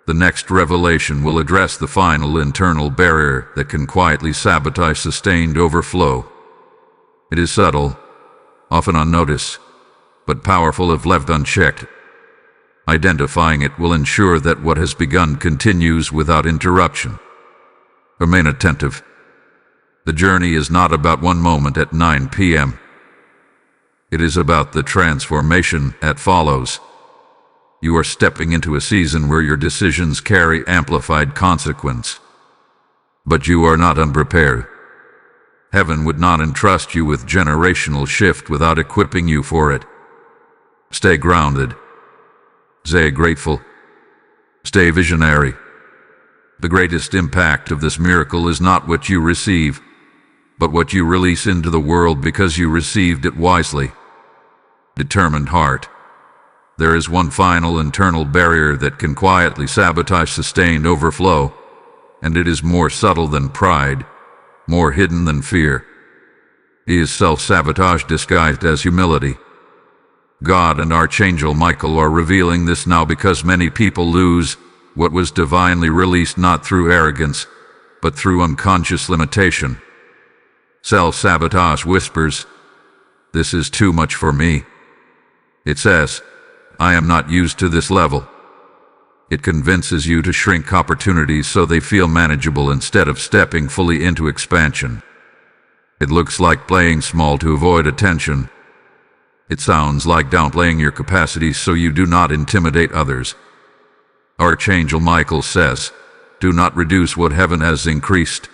The next revelation will address the final internal barrier that can quietly sabotage sustained overflow. It is subtle, often unnoticed, but powerful if left unchecked. Identifying it will ensure that what has begun continues without interruption. Remain attentive. The journey is not about one moment at 9 p.m. It is about the transformation that follows. You are stepping into a season where your decisions carry amplified consequence. But you are not unprepared. Heaven would not entrust you with generational shift without equipping you for it. Stay grounded. Stay grateful. Stay visionary. The greatest impact of this miracle is not what you receive, but what you release into the world because you received it wisely. Determined heart. There is one final internal barrier that can quietly sabotage sustained overflow, and it is more subtle than pride, more hidden than fear. It is self-sabotage disguised as humility. God and Archangel Michael are revealing this now because many people lose what was divinely released not through arrogance, but through unconscious limitation. Self-sabotage whispers, "This is too much for me." It says, "I am not used to this level." It convinces you to shrink opportunities so they feel manageable instead of stepping fully into expansion. It looks like playing small to avoid attention. It sounds like downplaying your capacities so you do not intimidate others. Archangel Michael says, "Do not reduce what heaven has increased."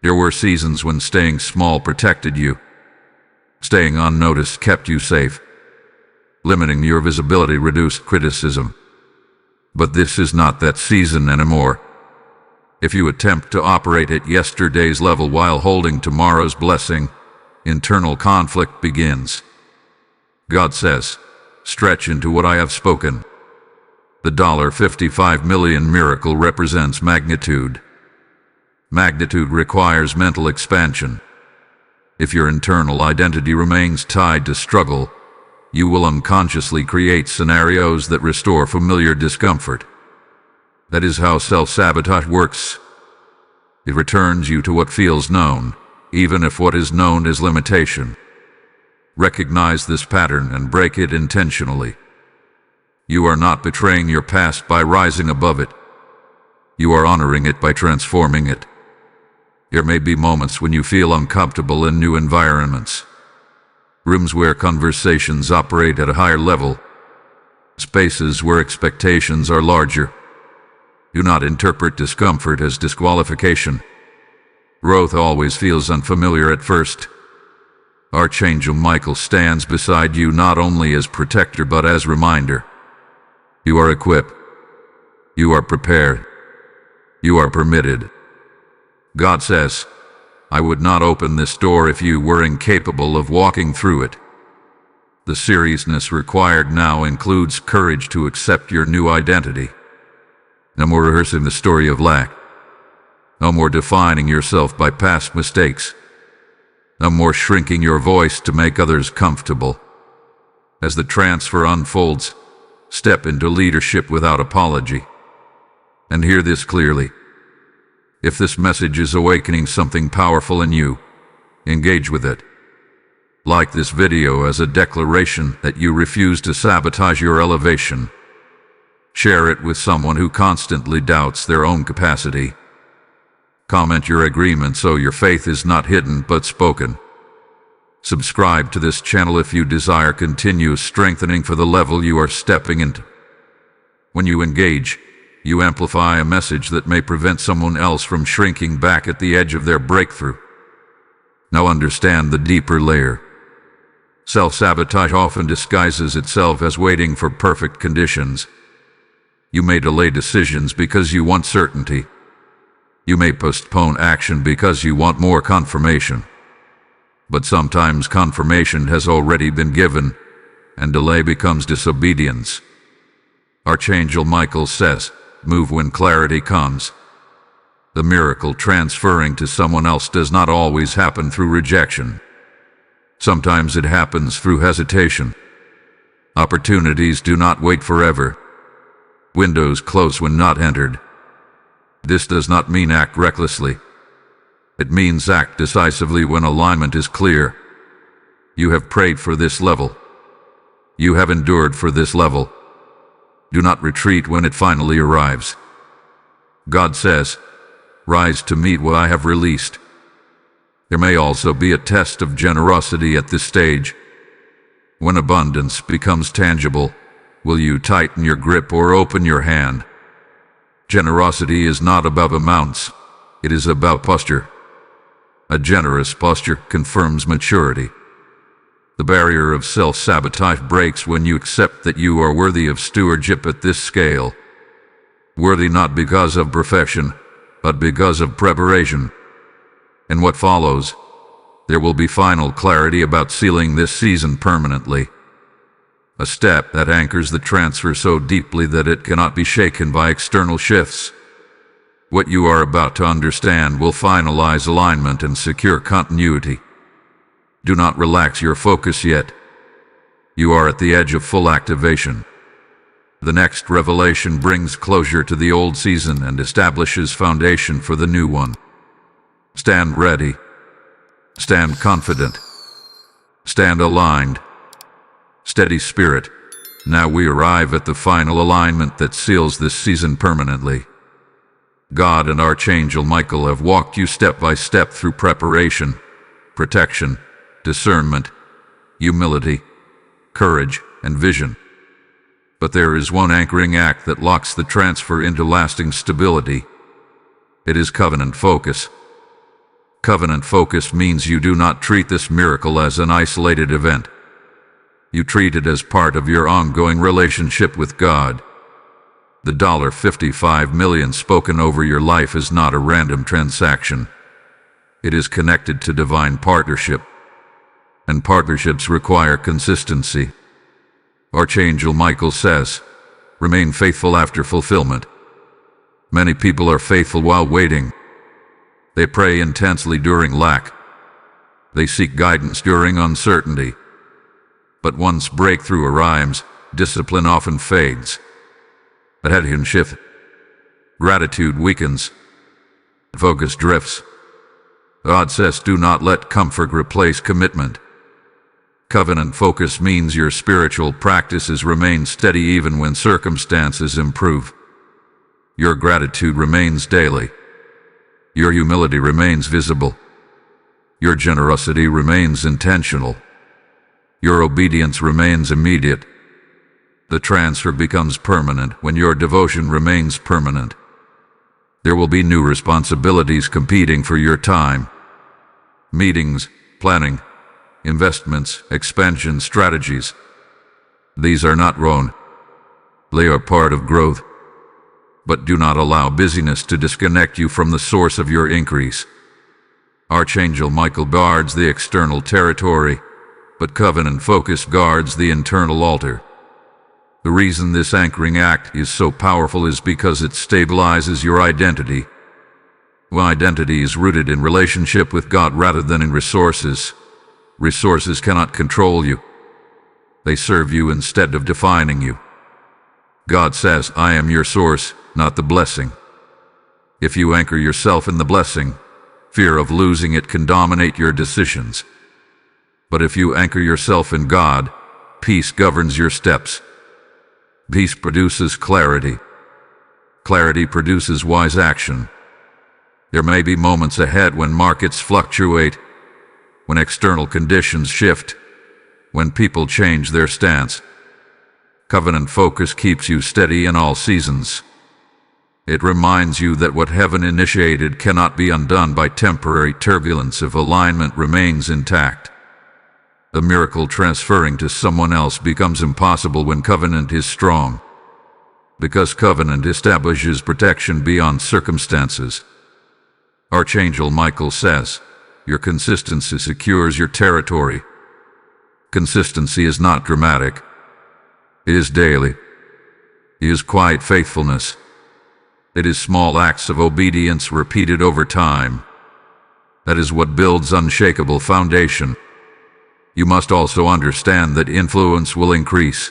There were seasons when staying small protected you. Staying unnoticed kept you safe. Limiting your visibility reduced criticism. But this is not that season anymore. If you attempt to operate at yesterday's level while holding tomorrow's blessing, internal conflict begins. God says, "Stretch into what I have spoken." The $55 million miracle represents magnitude. Magnitude requires mental expansion. If your internal identity remains tied to struggle, you will unconsciously create scenarios that restore familiar discomfort. That is how self-sabotage works. It returns you to what feels known, even if what is known is limitation. Recognize this pattern and break it intentionally. You are not betraying your past by rising above it. You are honoring it by transforming it. There may be moments when you feel uncomfortable in new environments. Rooms where conversations operate at a higher level. Spaces where expectations are larger. Do not interpret discomfort as disqualification. Growth always feels unfamiliar at first. Archangel Michael stands beside you not only as protector but as reminder. You are equipped. You are prepared. You are permitted. God says, "I would not open this door if you were incapable of walking through it." The seriousness required now includes courage to accept your new identity. No more rehearsing the story of lack. No more defining yourself by past mistakes. No more shrinking your voice to make others comfortable. As the transfer unfolds, step into leadership without apology. And hear this clearly. If this message is awakening something powerful in you, engage with it. Like this video as a declaration that you refuse to sabotage your elevation. Share it with someone who constantly doubts their own capacity. Comment your agreement so your faith is not hidden but spoken. Subscribe to this channel if you desire continuous strengthening for the level you are stepping into. When you engage, you amplify a message that may prevent someone else from shrinking back at the edge of their breakthrough. Now understand the deeper layer. Self-sabotage often disguises itself as waiting for perfect conditions. You may delay decisions because you want certainty. You may postpone action because you want more confirmation. But sometimes confirmation has already been given, and delay becomes disobedience. Archangel Michael says, "Move when clarity comes." The miracle transferring to someone else does not always happen through rejection. Sometimes it happens through hesitation. Opportunities do not wait forever. Windows close when not entered. This does not mean act recklessly. It means act decisively when alignment is clear. You have prayed for this level. You have endured for this level. Do not retreat when it finally arrives. God says, "Rise to meet what I have released." There may also be a test of generosity at this stage. When abundance becomes tangible, will you tighten your grip or open your hand? Generosity is not about amounts. It is about posture. A generous posture confirms maturity. The barrier of self-sabotage breaks when you accept that you are worthy of stewardship at this scale. Worthy not because of perfection, but because of preparation. In what follows, there will be final clarity about sealing this season permanently. A step that anchors the transfer so deeply that it cannot be shaken by external shifts. What you are about to understand will finalize alignment and secure continuity. Do not relax your focus yet. You are at the edge of full activation. The next revelation brings closure to the old season and establishes foundation for the new one. Stand ready. Stand confident. Stand aligned. Steady spirit. Now we arrive at the final alignment that seals this season permanently. God and Archangel Michael have walked you step by step through preparation, protection, discernment, humility, courage, and vision. But there is one anchoring act that locks the transfer into lasting stability. It is covenant focus. Covenant focus means you do not treat this miracle as an isolated event. You treat it as part of your ongoing relationship with God. The $55 million spoken over your life is not a random transaction. It is connected to divine partnership. And partnerships require consistency. Archangel Michael says, remain faithful after fulfillment. Many people are faithful while waiting. They pray intensely during lack. They seek guidance during uncertainty. But once breakthrough arrives, discipline often fades. Attention shifts. Gratitude weakens. Focus drifts. God says, do not let comfort replace commitment. Covenant focus means your spiritual practices remain steady even when circumstances improve. Your gratitude remains daily. Your humility remains visible. Your generosity remains intentional. Your obedience remains immediate. The transfer becomes permanent when your devotion remains permanent. There will be new responsibilities competing for your time. Meetings, planning, investments, expansion strategies. These are not wrong. They are part of growth. But do not allow busyness to disconnect you from the source of your increase. Archangel Michael guards the external territory, but covenant focus guards the internal altar. The reason this anchoring act is so powerful is because it stabilizes your identity. When identity is rooted in relationship with God rather than in resources, resources cannot control you. They serve you instead of defining you. God says, I am your source, not the blessing. If you anchor yourself in the blessing, fear of losing it can dominate your decisions. But if you anchor yourself in God, peace governs your steps. Peace produces clarity. Clarity produces wise action. There may be moments ahead when markets fluctuate, when external conditions shift, when people change their stance. Covenant focus keeps you steady in all seasons. It reminds you that what heaven initiated cannot be undone by temporary turbulence if alignment remains intact. A miracle transferring to someone else becomes impossible when covenant is strong, because covenant establishes protection beyond circumstances. Archangel Michael says, your consistency secures your territory. Consistency is not dramatic. It is daily. It is quiet faithfulness. It is small acts of obedience repeated over time. That is what builds unshakable foundation. You must also understand that influence will increase.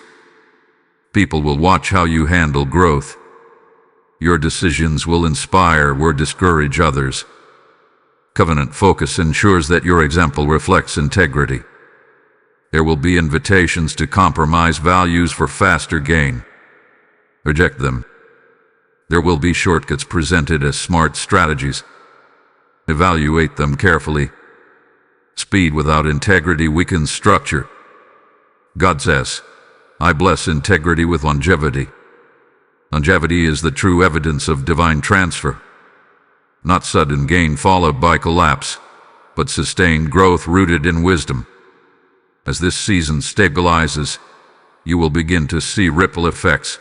People will watch how you handle growth. Your decisions will inspire or discourage others. Covenant focus ensures that your example reflects integrity. There will be invitations to compromise values for faster gain. Reject them. There will be shortcuts presented as smart strategies. Evaluate them carefully. Speed without integrity weakens structure. God says, I bless integrity with longevity. Longevity is the true evidence of divine transfer. Not sudden gain followed by collapse, but sustained growth rooted in wisdom. As this season stabilizes, you will begin to see ripple effects.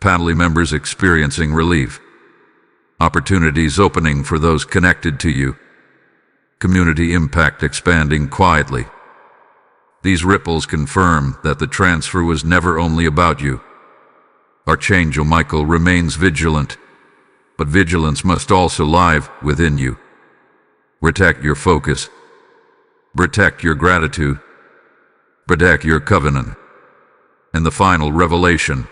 Family members experiencing relief. Opportunities opening for those connected to you. Community impact expanding quietly. These ripples confirm that the transfer was never only about you. Archangel Michael remains vigilant. but vigilance must also live within you. Protect your focus. Protect your gratitude. Protect your covenant. In the final revelation,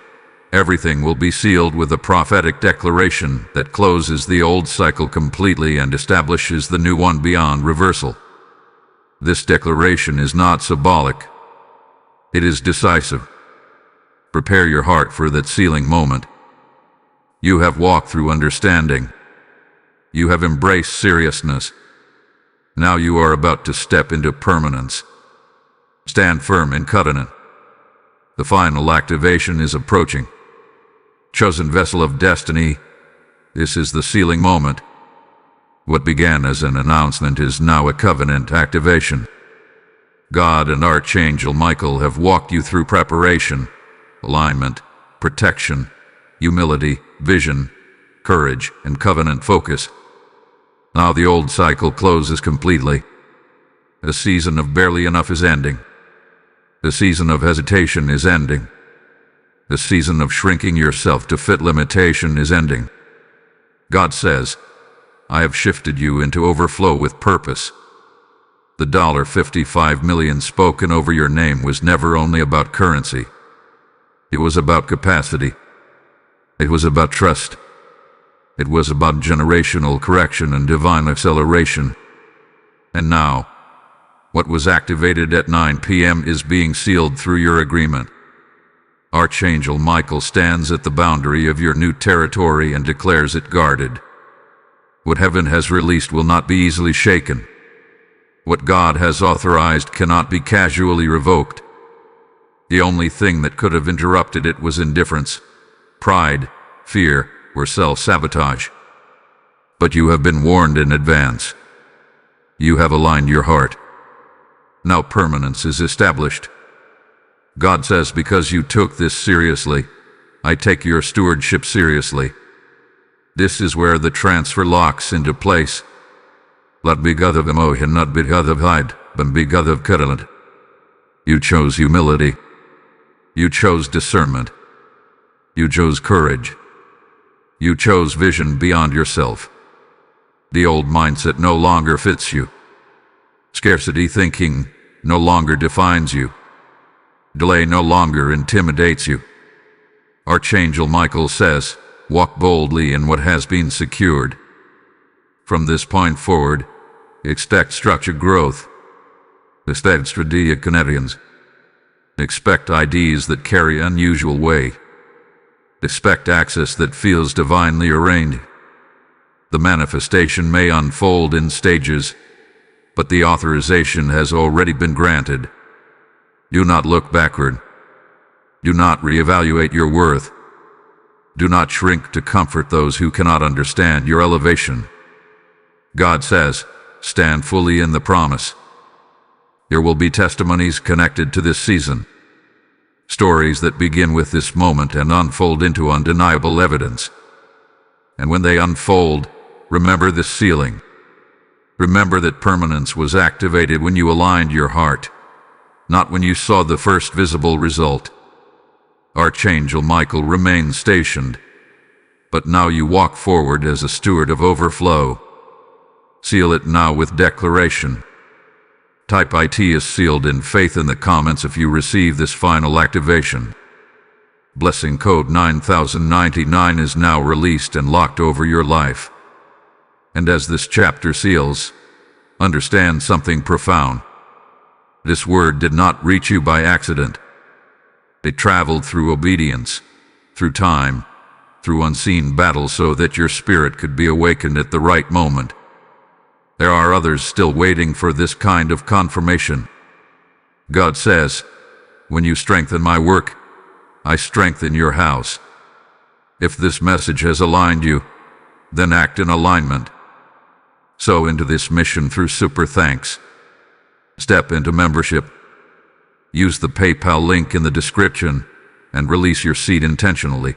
everything will be sealed with a prophetic declaration that closes the old cycle completely and establishes the new one beyond reversal. This declaration is not symbolic. It is decisive. Prepare your heart for that sealing moment. You have walked through understanding. You have embraced seriousness. Now you are about to step into permanence. Stand firm in covenant. The final activation is approaching. Chosen vessel of destiny, this is the sealing moment. What began as an announcement is now a covenant activation. God and Archangel Michael have walked you through preparation, alignment, protection, humility, vision, courage, and covenant focus. Now the old cycle closes completely. The season of barely enough is ending. The season of hesitation is ending. The season of shrinking yourself to fit limitation is ending. God says, I have shifted you into overflow with purpose. The $55 million spoken over your name was never only about currency. It was about capacity. It was about trust. It was about generational correction and divine acceleration. And now, what was activated at 9 p.m. is being sealed through your agreement. Archangel Michael stands at the boundary of your new territory and declares it guarded. What heaven has released will not be easily shaken. What God has authorized cannot be casually revoked. The only thing that could have interrupted it was indifference, pride, fear, or self-sabotage. But you have been warned in advance. You have aligned your heart. Now permanence is established. God says, because you took this seriously, I take your stewardship seriously. This is where the transfer locks into place. Let be God of emotion, not be God of hide, but be God of covenant. You chose humility. You chose discernment. You chose courage. You chose vision beyond yourself. The old mindset no longer fits you. Scarcity thinking no longer defines you. Delay no longer intimidates you. Archangel Michael says, walk boldly in what has been secured. From this point forward, expect structured growth. Expect strategic connections. Expect ideas that carry unusual weight. Expect access that feels divinely arranged. The manifestation may unfold in stages, but the authorization has already been granted. Do not look backward. Do not reevaluate your worth. Do not shrink to comfort those who cannot understand your elevation. God says, stand fully in the promise. There will be testimonies connected to this season. Stories that begin with this moment and unfold into undeniable evidence. And when they unfold, remember this sealing. Remember that permanence was activated when you aligned your heart, not when you saw the first visible result. Archangel Michael remains stationed, but now you walk forward as a steward of overflow. Seal it now with declaration. Type IT is sealed in faith in the comments if you receive this final activation. Blessing code 9099 is now released and locked over your life. And as this chapter seals, understand something profound. This word did not reach you by accident. It traveled through obedience, through time, through unseen battle so that your spirit could be awakened at the right moment. There are others still waiting for this kind of confirmation. God says, when you strengthen my work, I strengthen your house. If this message has aligned you, then act in alignment. Sow into this mission through super thanks. Step into membership. Use the PayPal link in the description and release your seed intentionally.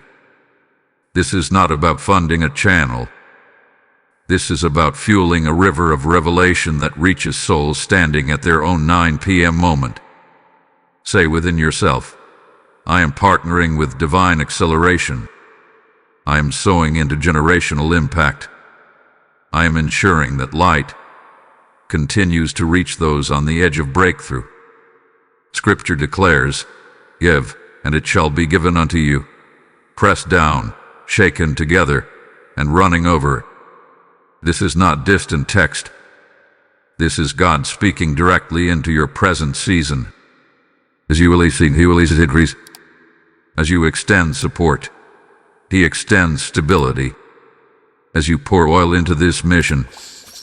This is not about funding a channel. This is about fueling a river of revelation that reaches souls standing at their own 9 p.m. moment. Say within yourself, I am partnering with divine acceleration. I am sowing into generational impact. I am ensuring that light continues to reach those on the edge of breakthrough. Scripture declares, "Give, and it shall be given unto you, pressed down, shaken together, and running over." This is not distant text. This is God speaking directly into your present season. As you release, He releases increase. As you extend support, He extends stability. As you pour oil into this mission,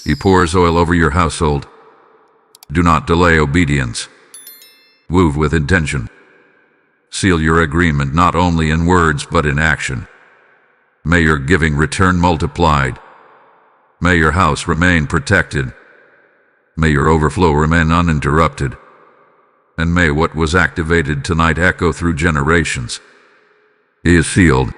He pours oil over your household. Do not delay obedience. Move with intention. Seal your agreement not only in words but in action. May your giving return multiplied. May your house remain protected. May your overflow remain uninterrupted. And may what was activated tonight echo through generations. He is sealed.